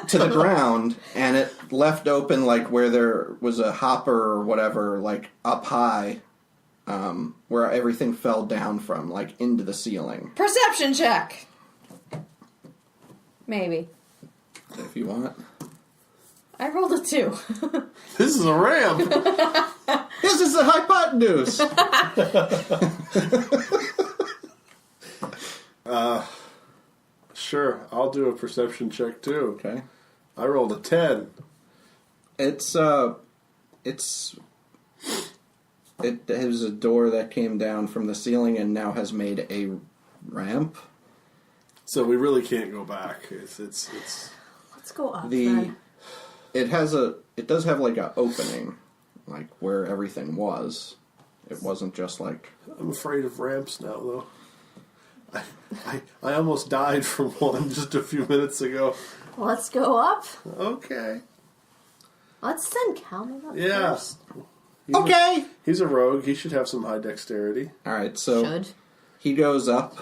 B: To the ground, and it left open like where there was a hopper or whatever, like up high, where everything fell down from, like into the ceiling.
F: Perception check. Maybe.
B: If you want.
F: I rolled a 2.
C: This is a ramp.
B: This is the hypotenuse!
C: Sure, I'll do a perception check too.
B: Okay.
C: I rolled a 10.
B: It has a door that came down from the ceiling and now has made a ramp.
C: So we really can't go back. It's
F: Let's go up then.
B: It does have like a opening, like where everything was. It wasn't just like...
C: I'm afraid of ramps now, though. I almost died from one just a few minutes ago.
F: Let's go up.
C: Okay.
F: Let's send Kalman up
C: Yeah.
F: first.
C: He's a rogue. He should have some high dexterity.
B: All right, so
F: Should.
B: he goes up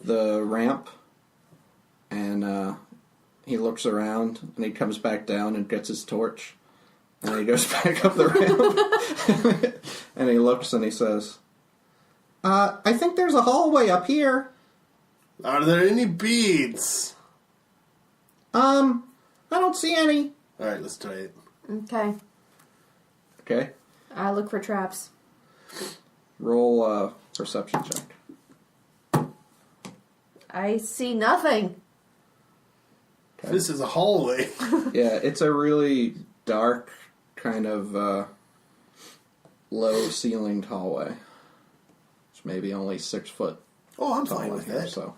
B: the ramp, and he looks around, and he comes back down and gets his torch, and then he goes back up the ramp, and he looks and he says, I think there's a hallway up here.
C: Are there any beads?
B: I don't see any.
C: All right, let's try it.
F: Okay.
B: Okay,
F: I look for traps.
B: roll a perception check.
F: I see nothing.
C: This is a hallway.
B: Yeah, it's a really dark, kind of low-ceilinged hallway. It's maybe only 6 foot
C: Oh, I'm
B: tall
C: fine
B: in
C: with
B: here,
C: that.
B: so...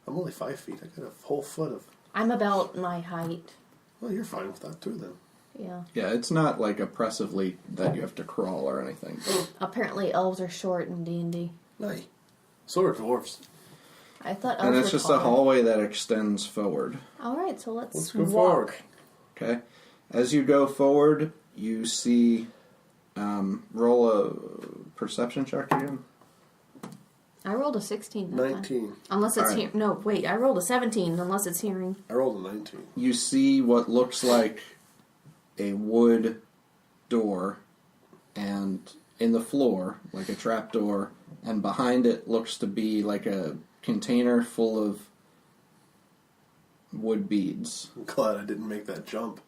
C: I'm only 5 feet. I got a whole foot of...
F: I'm about my height.
C: Well, you're fine with that too, then.
F: Yeah.
B: Yeah, it's not like oppressively that you have to crawl or anything.
F: Apparently elves are short in D&D.
C: Nay. So are dwarves.
F: I thought elves
B: And it's
F: were
B: just a
F: taller.
B: hallway that extends forward.
F: Alright, so let's
C: go
F: walk.
C: forward.
B: Okay? As you go forward, you see... roll a perception check again.
F: I rolled a 16 that time.
C: 19.
F: Unless it's
B: Alright.
F: No, wait, I rolled a 17 unless it's hearing.
C: I rolled a 19.
B: You see what looks like a wood door, and in the floor, like a trap door, and behind it looks to be like a container full of wood beads.
C: I'm glad I didn't make that jump.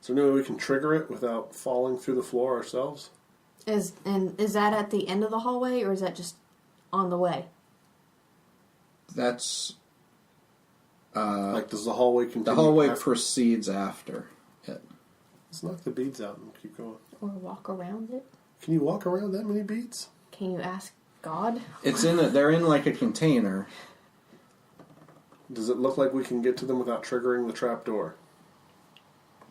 C: Is there no way we can trigger it without falling through the floor ourselves?
F: Is that at the end of the hallway or is that just on the way?
B: That's...
C: Like, does the hallway continue?
B: the hallway
C: after?
B: proceeds after it.
C: Let's knock the beads out and keep going.
F: Or walk around it?
C: Can you walk around that many beads?
F: Can you ask God?
B: It's in they're in like a container.
C: Does it look like we can get to them without triggering the trap door?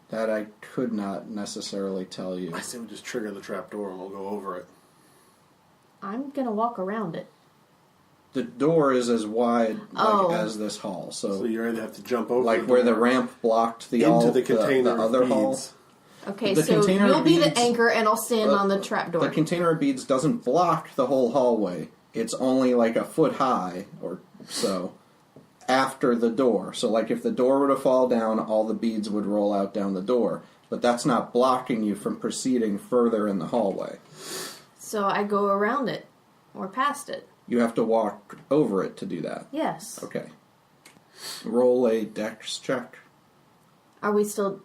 B: That I could not necessarily tell you.
C: I say we just trigger the trap door and we'll go over it.
F: I'm gonna walk around it.
B: The door is as wide
F: Oh.
B: as this hall,
C: So you either have to jump over
B: like
C: the
B: where the
C: door
B: ramp blocked the
C: into the container
B: the
C: of
B: other
C: beads.
B: hall.
F: Okay,
B: The
F: so
B: container
F: you'll be the
B: beads-
F: anchor and I'll stand on the trap door.
B: The container of beads doesn't block the whole hallway. It's only like a foot high or so after the door. So like if the door were to fall down, all the beads would roll out down the door. But that's not blocking you from proceeding further in the hallway.
F: So I go around it. Or past it.
B: You have to walk over it to do that.
F: Yes.
B: Okay. Roll a dex check.
F: Are we still...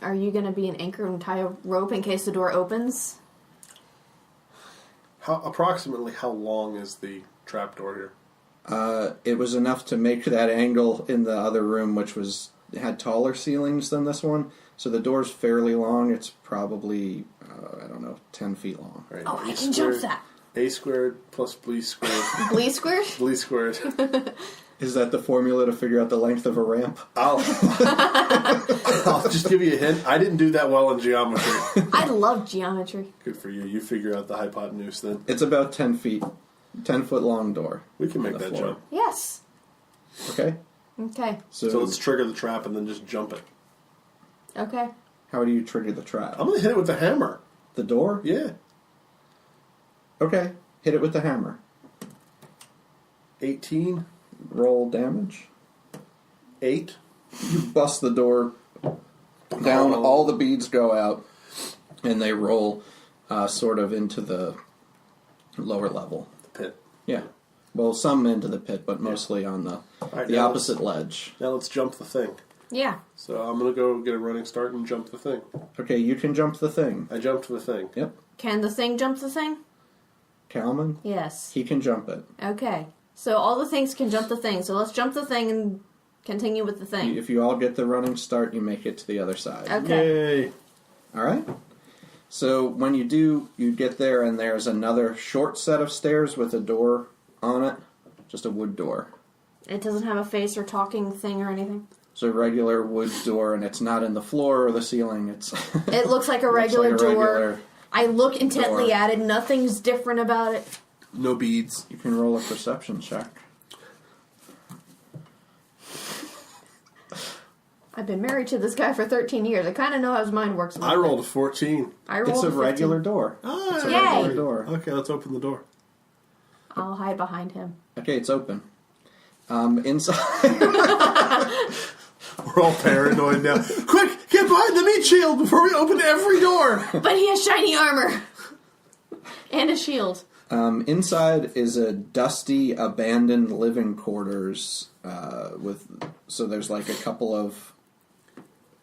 F: Are you gonna be an anchor and tie a rope in case the door opens?
C: Approximately how long is the trap door here?
B: It was enough to make that angle in the other room, which had taller ceilings than this one. So the door's fairly long. It's probably, 10 feet long.
C: Right,
F: Oh,
C: A
F: I can jump
C: squared-
F: that.
C: A squared plus B squared.
F: Blee squared?
C: B squared.
B: Is that the formula to figure out the length of a ramp?
C: I'll just give you a hint. I didn't do that well in geometry.
F: I love geometry.
C: Good for you. You figure out the hypotenuse then.
B: It's about 10 feet. 10-foot long door.
C: We can make
B: on the
C: that
B: floor.
C: jump.
F: Yes.
B: Okay?
F: Okay.
C: So let's trigger the trap and then just jump it.
F: Okay.
B: How do you trigger the trap?
C: I'm going to hit it with the hammer.
B: The door?
C: Yeah.
B: Okay. Hit it with the hammer.
C: 18.
B: Roll damage.
C: 8.
B: You bust the door down, all the beads go out, and they roll sort of into the lower level.
C: The pit.
B: Yeah. Well, some into the pit, but mostly on the
C: right,
B: the
C: now
B: opposite ledge.
C: Now let's jump the thing.
F: Yeah.
C: So I'm going to go get a running start and jump the thing.
B: Okay, you can jump the thing.
C: I jumped the thing.
B: Yep.
F: Can the thing jump the thing?
B: Kalman,
F: Yes.
B: he can jump it.
F: Okay. So all the things can jump the thing. So let's jump the thing and continue with the thing.
B: If you all get the running start, you make it to the other side.
F: Okay.
C: Yay.
B: All right? So when you do, you get there, and there's another short set of stairs with a door on it. Just a wood door.
F: It doesn't have a face or talking thing or anything?
B: It's a regular wood door, and it's not in the floor or the ceiling. It's
F: It looks like a
B: looks
F: regular
B: like a
F: door.
B: regular
F: I look intently
C: Door.
F: at it. Nothing's different about it.
C: No beads.
H: You can roll a perception check.
F: I've been married to this guy for 13 years. I kind of know how his mind works.
C: I rolled a 14.
F: I rolled
H: It's a
F: 15.
H: regular door.
C: Ah,
H: It's a
F: Yay!
H: regular door.
C: Okay, let's open the door.
F: I'll hide behind him.
H: Okay, it's open. Inside.
C: We're all paranoid now. Quick, get behind the meat shield before we open every door.
F: But he has shiny armor. And a shield.
H: Inside is a dusty, abandoned living quarters. So there's like a couple of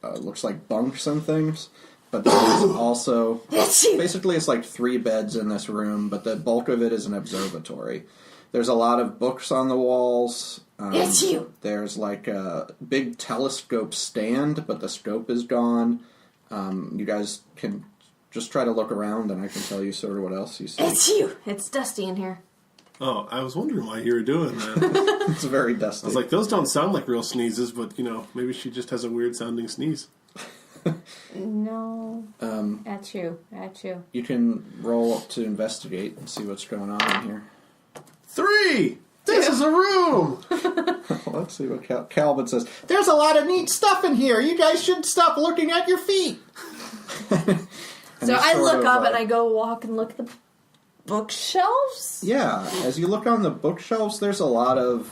H: looks like bunks and things, but there's also basically it's like 3 beds in this room, but the bulk of it is an observatory. There's a lot of books on the walls.
F: It's you.
H: There's like a big telescope stand, but the scope is gone. You guys can just try to look around, and I can tell you sort of what else you see.
F: It's you. It's dusty in here.
C: Oh, I was wondering why you were doing that.
H: It's very dusty.
C: I was like, those don't sound like real sneezes, but, maybe she just has a weird sounding sneeze.
F: No. At you.
H: You can roll up to investigate and see what's going on in here.
C: 3! This is a room!
H: Let's see what Calvin says. There's a lot of neat stuff in here. You guys should stop looking at your feet.
F: So I look up and I go walk and look at the bookshelves.
H: Yeah, as you look on the bookshelves, there's a lot of,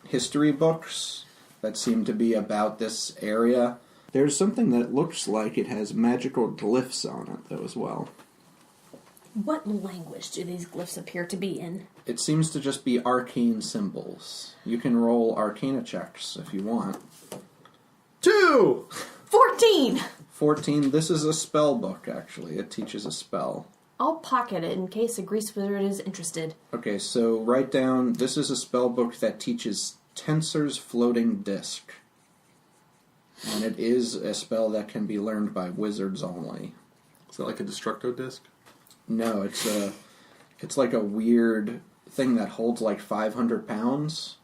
H: history books that seem to be about this area. There's something that looks like it has magical glyphs on it, though, as well.
F: What language do these glyphs appear to be in?
H: It seems to just be arcane symbols. You can roll arcana checks if you want.
C: 2!
F: 14!
H: 14, this is a spell book, actually. It teaches a spell.
F: I'll pocket it in case a grease wizard is interested.
H: Okay, so write down, this is a spell book that teaches Tensor's Floating Disc. And it is a spell that can be learned by wizards only.
C: Is that like a Destructo disc?
H: No, it's like a weird thing that holds like 500 pounds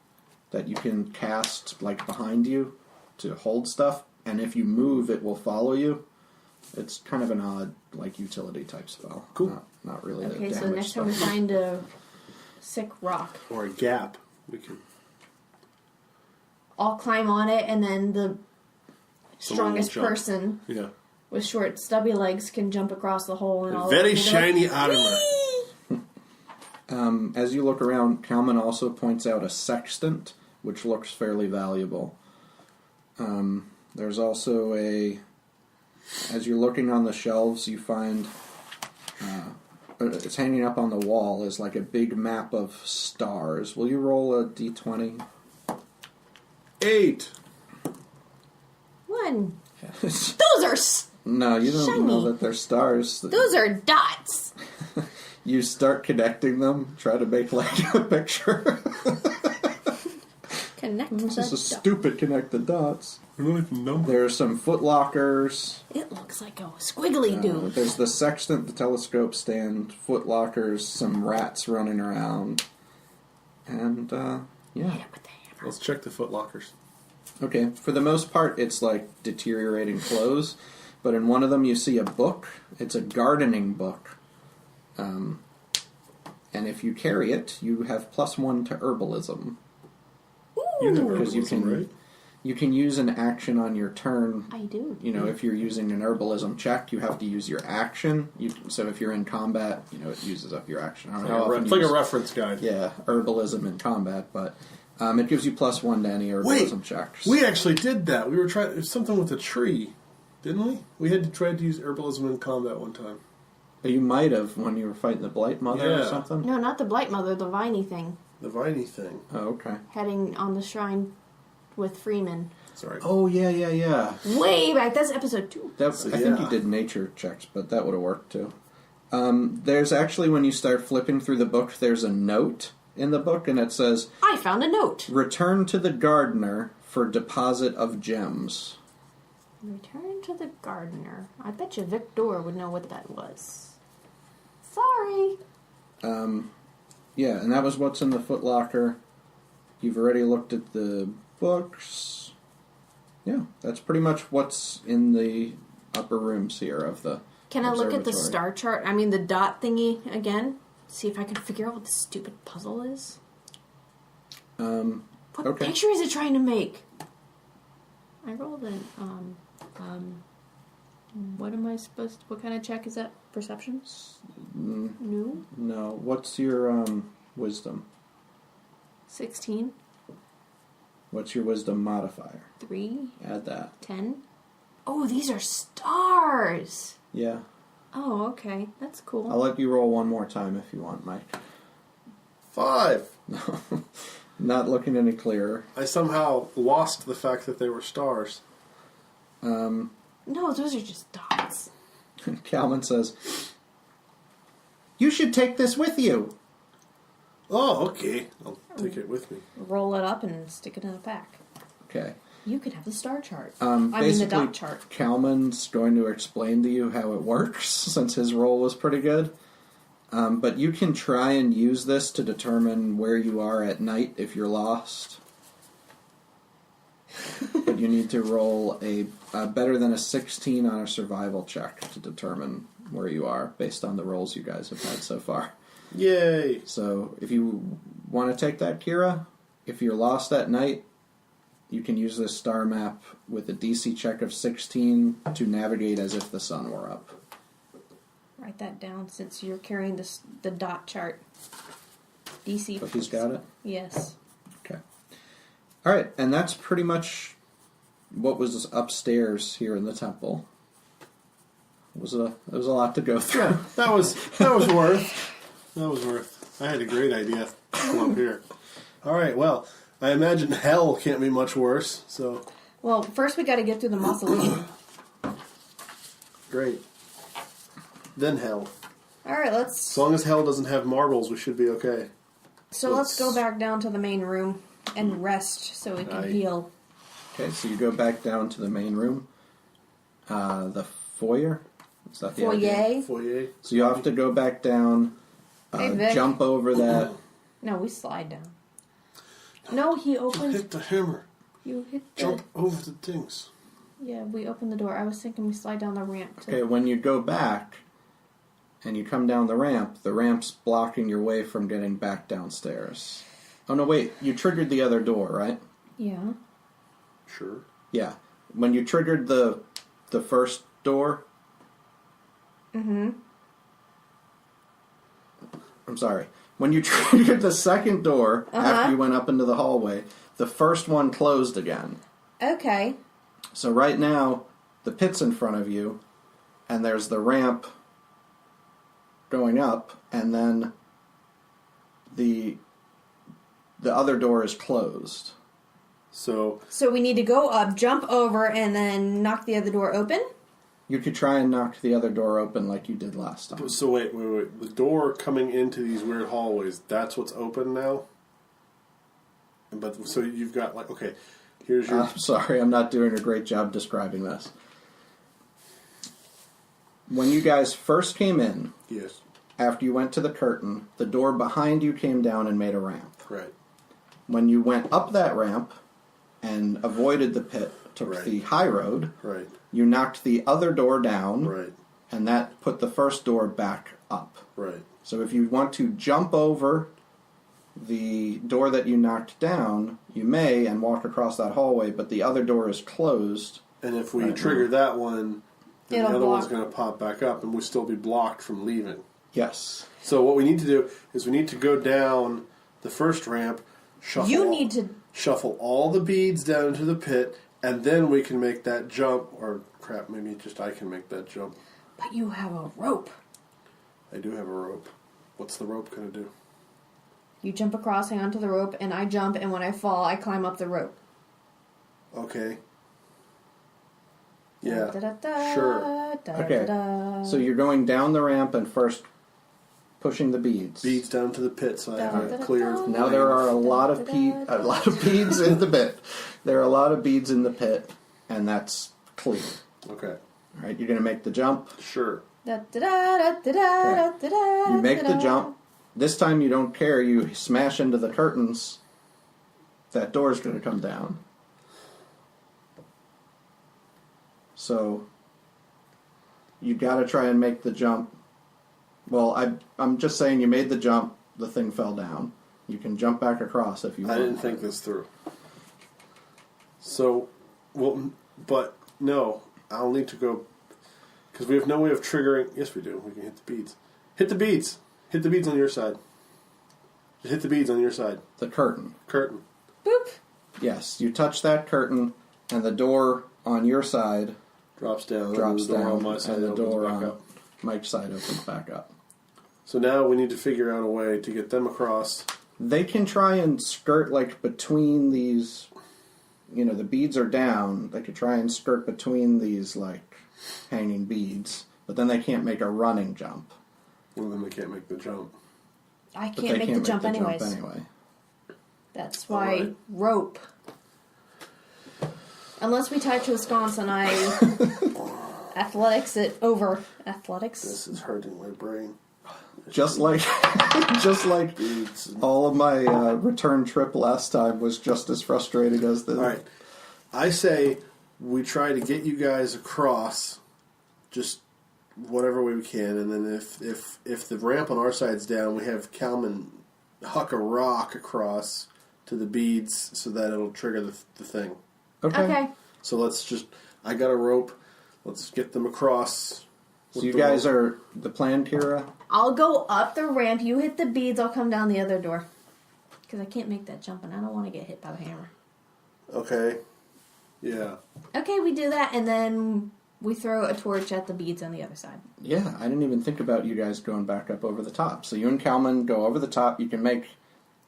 H: that you can cast behind you to hold stuff, and if you move, it will follow you. It's kind of an odd utility type spell.
C: Cool.
H: Not really.
F: Okay,
H: the
F: so
H: damage
F: next
H: stuff.
F: time we find a sick rock,
C: Or a gap. We can...
F: I'll climb on it, and then the
C: Someone will
F: strongest
C: jump.
F: person
C: Yeah.
F: with short, stubby legs can jump across the hole, and I'll
C: Very
F: be like,
C: shiny armor.
H: As you look around, Kalman also points out a sextant, which looks fairly valuable. There's also as you're looking on the shelves, you find it's hanging up on the wall is like a big map of stars. Will you roll a d20?
C: 8!
F: 1. Those are
H: No, you don't
F: Shiny.
H: know that they're stars.
F: those are dots.
H: You start connecting them, try to make a picture.
F: Connect
H: This
F: the
H: is a
F: dot.
H: stupid connect the dots.
C: I don't even know.
H: There are some footlockers.
F: It looks like a squiggly dude.
H: There's the sextant, the telescope stand, footlockers, some rats running around. And, yeah.
F: Hit him with the hammer.
C: Let's check the footlockers.
H: Okay, for the most part, it's deteriorating clothes. But in one of them, you see a book. It's a gardening book. And if you carry it, you have +1 to herbalism.
C: You have
H: Because you
C: herbalism,
H: can
C: right?
H: you can use an action on your turn.
F: I do.
H: If you're using an herbalism check, you have to use your action. So if you're in combat, it uses up your action. I don't know how often
C: It's
H: you
C: like a
H: use-
C: reference guide.
H: Yeah, herbalism in combat, but it gives you +1 to any herbalism checks.
C: We actually did that. We were trying... It was something with a tree, didn't we? We had to try to use herbalism in combat one time.
H: You might have when you were fighting the Blight Mother or
C: Yeah.
H: something.
F: No, not the Blight Mother, the Viney thing.
C: The viney thing.
H: Oh, okay.
F: Heading on the shrine with Freeman.
C: Sorry.
H: Oh, yeah.
F: Way back. That's episode 2.
H: I think you
C: yeah.
H: did nature checks, but that would have worked too. There's actually, when you start flipping through the book, there's a note in the book, and it says,
F: I found a note.
H: "Return to the gardener for deposit of gems."
F: Return to the gardener. I bet you Victor would know what that was. Sorry.
H: Yeah, and that was what's in the footlocker. You've already looked at the books. Yeah, that's pretty much what's in the upper rooms here of the
F: Can I look at the
B: observatory.
F: star chart? I mean, the dot thingy again? See if I can figure out what the stupid puzzle is? What
B: Okay.
F: picture is it trying to make? I rolled an, what am I supposed to, what kind of check is that? Perception? No?
H: No. What's your wisdom?
F: 16?
H: What's your wisdom modifier?
F: 3?
H: Add that.
F: 10? Oh, these are stars!
H: Yeah.
F: Oh, okay. That's cool.
H: I'll let you roll one more time if you want, Mike.
C: 5.
H: Not looking any clearer.
C: I somehow lost the fact that they were stars.
F: No, those are just dots.
H: Kalman says, "You should take this with you."
C: Oh, okay. I'll take it with me.
F: Roll it up and stick it in a pack.
H: Okay.
F: You could have the star chart. I mean, the
H: Basically,
F: dot chart.
H: Kalman's going to explain to you how it works, since his roll was pretty good. But you can try and use this to determine where you are at night if you're lost. But you need to roll a better than a 16 on a survival check to determine where you are, based on the rolls you guys have had so far.
C: Yay!
H: So if you want to take that, Keira, if you're lost at night, you can use this star map with a DC check of 16 to navigate as if the sun were up.
F: Write that down since you're carrying this, the dot chart. DC.
H: But he's got it?
F: Yes.
H: Okay. All right, and that's pretty much what was upstairs here in the temple. It was a lot to go through.
C: Yeah, that was worth. That was worth. I had a great idea from up here. All right, well, I imagine hell can't be much worse. So
F: Well, first we got to get through the mausoleum.
C: great. Then hell.
F: All right,
C: As
F: let's.
C: long as hell doesn't have marbles, we should be okay.
F: So let's go back down to the main room and rest so we can
C: Aye.
F: heal.
H: Okay, so you go back down to the main room. The foyer? Is that the idea?
F: Foyer.
C: Foyer.
H: So you have to go back down,
F: Hey, Vic.
H: jump over that.
F: No, we slide down. No, he opened.
C: Hit the hammer.
F: You hit the.
C: Jump over the things.
F: Yeah, we opened the door. I was thinking we slide down the ramp.
H: Okay, when you go back and you come down the ramp's blocking your way from getting back downstairs. Oh no, wait, you triggered the other door, right?
F: Yeah.
C: Sure.
H: Yeah. When you triggered the first door.
F: Mm-hmm.
H: I'm sorry. When you triggered the second door after you went up into the hallway, the first one closed again.
F: Okay.
H: So right now, the pit's in front of you, and there's the ramp going up, and then the other door is closed.
C: So
F: So we need to go up, jump over, and then knock the other door open?
H: You could try and knock the other door open like you did last time.
C: So wait. The door coming into these weird hallways, that's what's open now? But so you've got like, okay, here's your...
H: I'm sorry, I'm not doing a great job describing this. When you guys first came in,
C: Yes,
H: after you went to the curtain, the door behind you came down and made a ramp.
C: right.
H: When you went up that ramp and avoided the pit, took
C: Right.
H: the high road,
C: Right,
H: you knocked the other door down,
C: right,
H: and that put the first door back up.
C: right.
H: So if you want to jump over the door that you knocked down, you may and walk across that hallway, but the other door is closed.
C: And if we
H: Right.
C: trigger that one, then
F: It'll
C: the other one's
F: block.
C: going to pop back up, and we'll still be blocked from leaving.
H: Yes.
C: So what we need to do is we need to go down the first ramp, shuffle all the beads down into the pit, and then we can make that jump. Or crap, maybe just I can make that jump.
F: But you have a rope.
C: I do have a rope. What's the rope going to do?
F: You jump across, hang onto the rope, and I jump, and when I fall, I climb up the rope.
C: Okay. Yeah.
F: Da-da-da-da,
C: Sure.
H: Okay.
F: da-da-da.
H: So you're going down the ramp and first pushing the beads.
C: Beads down to the pit, so I have a clear.
H: Now there are a lot of beads in the pit. There are a lot of beads in the pit, and that's clear.
C: Okay.
H: All right, you're going to make the jump.
C: Sure.
F: Da-da-da-da-da-da-da-da-da.
H: You make the jump. This time you don't care. You smash into the curtains. That door's going to come down. you got to try and make the jump. Well, I'm just saying you made the jump, the thing fell down. You can jump back across if you want.
C: I didn't think this through. So, well, but no, I'll need to go, because we have no way of triggering. Yes, we do. We can hit the beads. Hit the beads. Hit the beads on your side. Just hit the beads on your side.
H: The curtain.
C: Curtain.
F: Boop.
H: Yes, you touch that curtain, and the door on your side
C: Drops down.
H: drops
C: and the door
H: down,
C: on my side
H: and the
C: opens
H: door
C: back
H: on
C: up.
H: Mike's side opens back up.
C: So now we need to figure out a way to get them across.
H: They can try and skirt, like, between these, the beads are down. They could try and skirt between these, like, hanging beads. But then they can't make a running jump.
C: Well, then they can't make the jump.
F: I
H: But
F: can't
H: they
F: make
H: can't
F: the jump anyways.
H: anyway.
F: That's why
C: Alright.
F: rope. Unless we tie to a sconce and I athletics it over. Athletics?
C: This is hurting my brain.
H: Just like all of my return trip last time was just as frustrating as this.
C: All right. I say we try to get you guys across just whatever way we can, and then if the ramp on our side's down, we have Kalman huck a rock across to the beads so that it'll trigger the thing.
F: Okay.
C: So let's just... I got a rope. Let's get them across.
H: So you guys are the plan, Keira?
F: I'll go up the ramp, you hit the beads, I'll come down the other door. Because I can't make that jump and I don't want to get hit by the hammer.
C: Okay. Yeah.
F: Okay, we do that and then we throw a torch at the beads on the other side.
H: Yeah, I didn't even think about you guys going back up over the top. So you and Kalman go over the top. You can make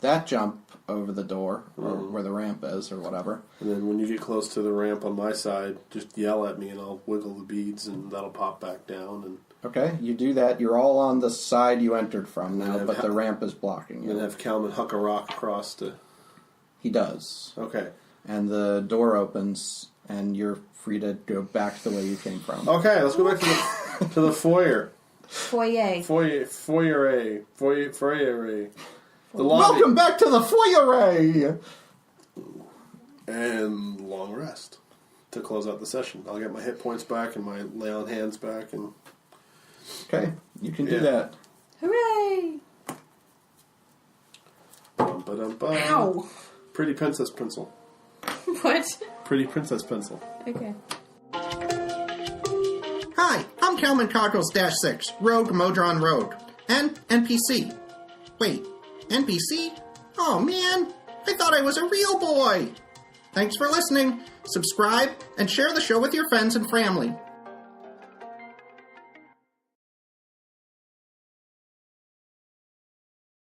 H: that jump over the door, or where the ramp is, or whatever.
C: And then when you get close to the ramp on my side, just yell at me and I'll wiggle the beads and that'll pop back down. And
H: Okay, you do that. You're all on the side you entered from now,
C: Yeah,
H: but the ramp is blocking
C: then
H: you.
C: have Kalman huck a rock across to...
H: He does.
C: Okay.
H: And the door opens, and you're free to go back the way you came from.
C: Okay, let's go back to the foyer.
F: Foyer.
C: Foyer. The lobby.
H: Welcome back to the foyer!
C: And long rest to close out the session. I'll get my hit points back and my lay on hands back. And
H: Okay, you can do
C: Yeah.
H: that.
F: Hooray!
C: Bum-ba-dum-bum.
F: Ow!
C: Pretty princess pencil.
F: What?
C: Pretty princess pencil.
F: Okay.
I: Hi, I'm Kalman Cockles -6, Rogue Modron Rogue. And NPC. Wait, NPC? Oh man, I thought I was a real boy! Thanks for listening. Subscribe and share the show with your friends and family.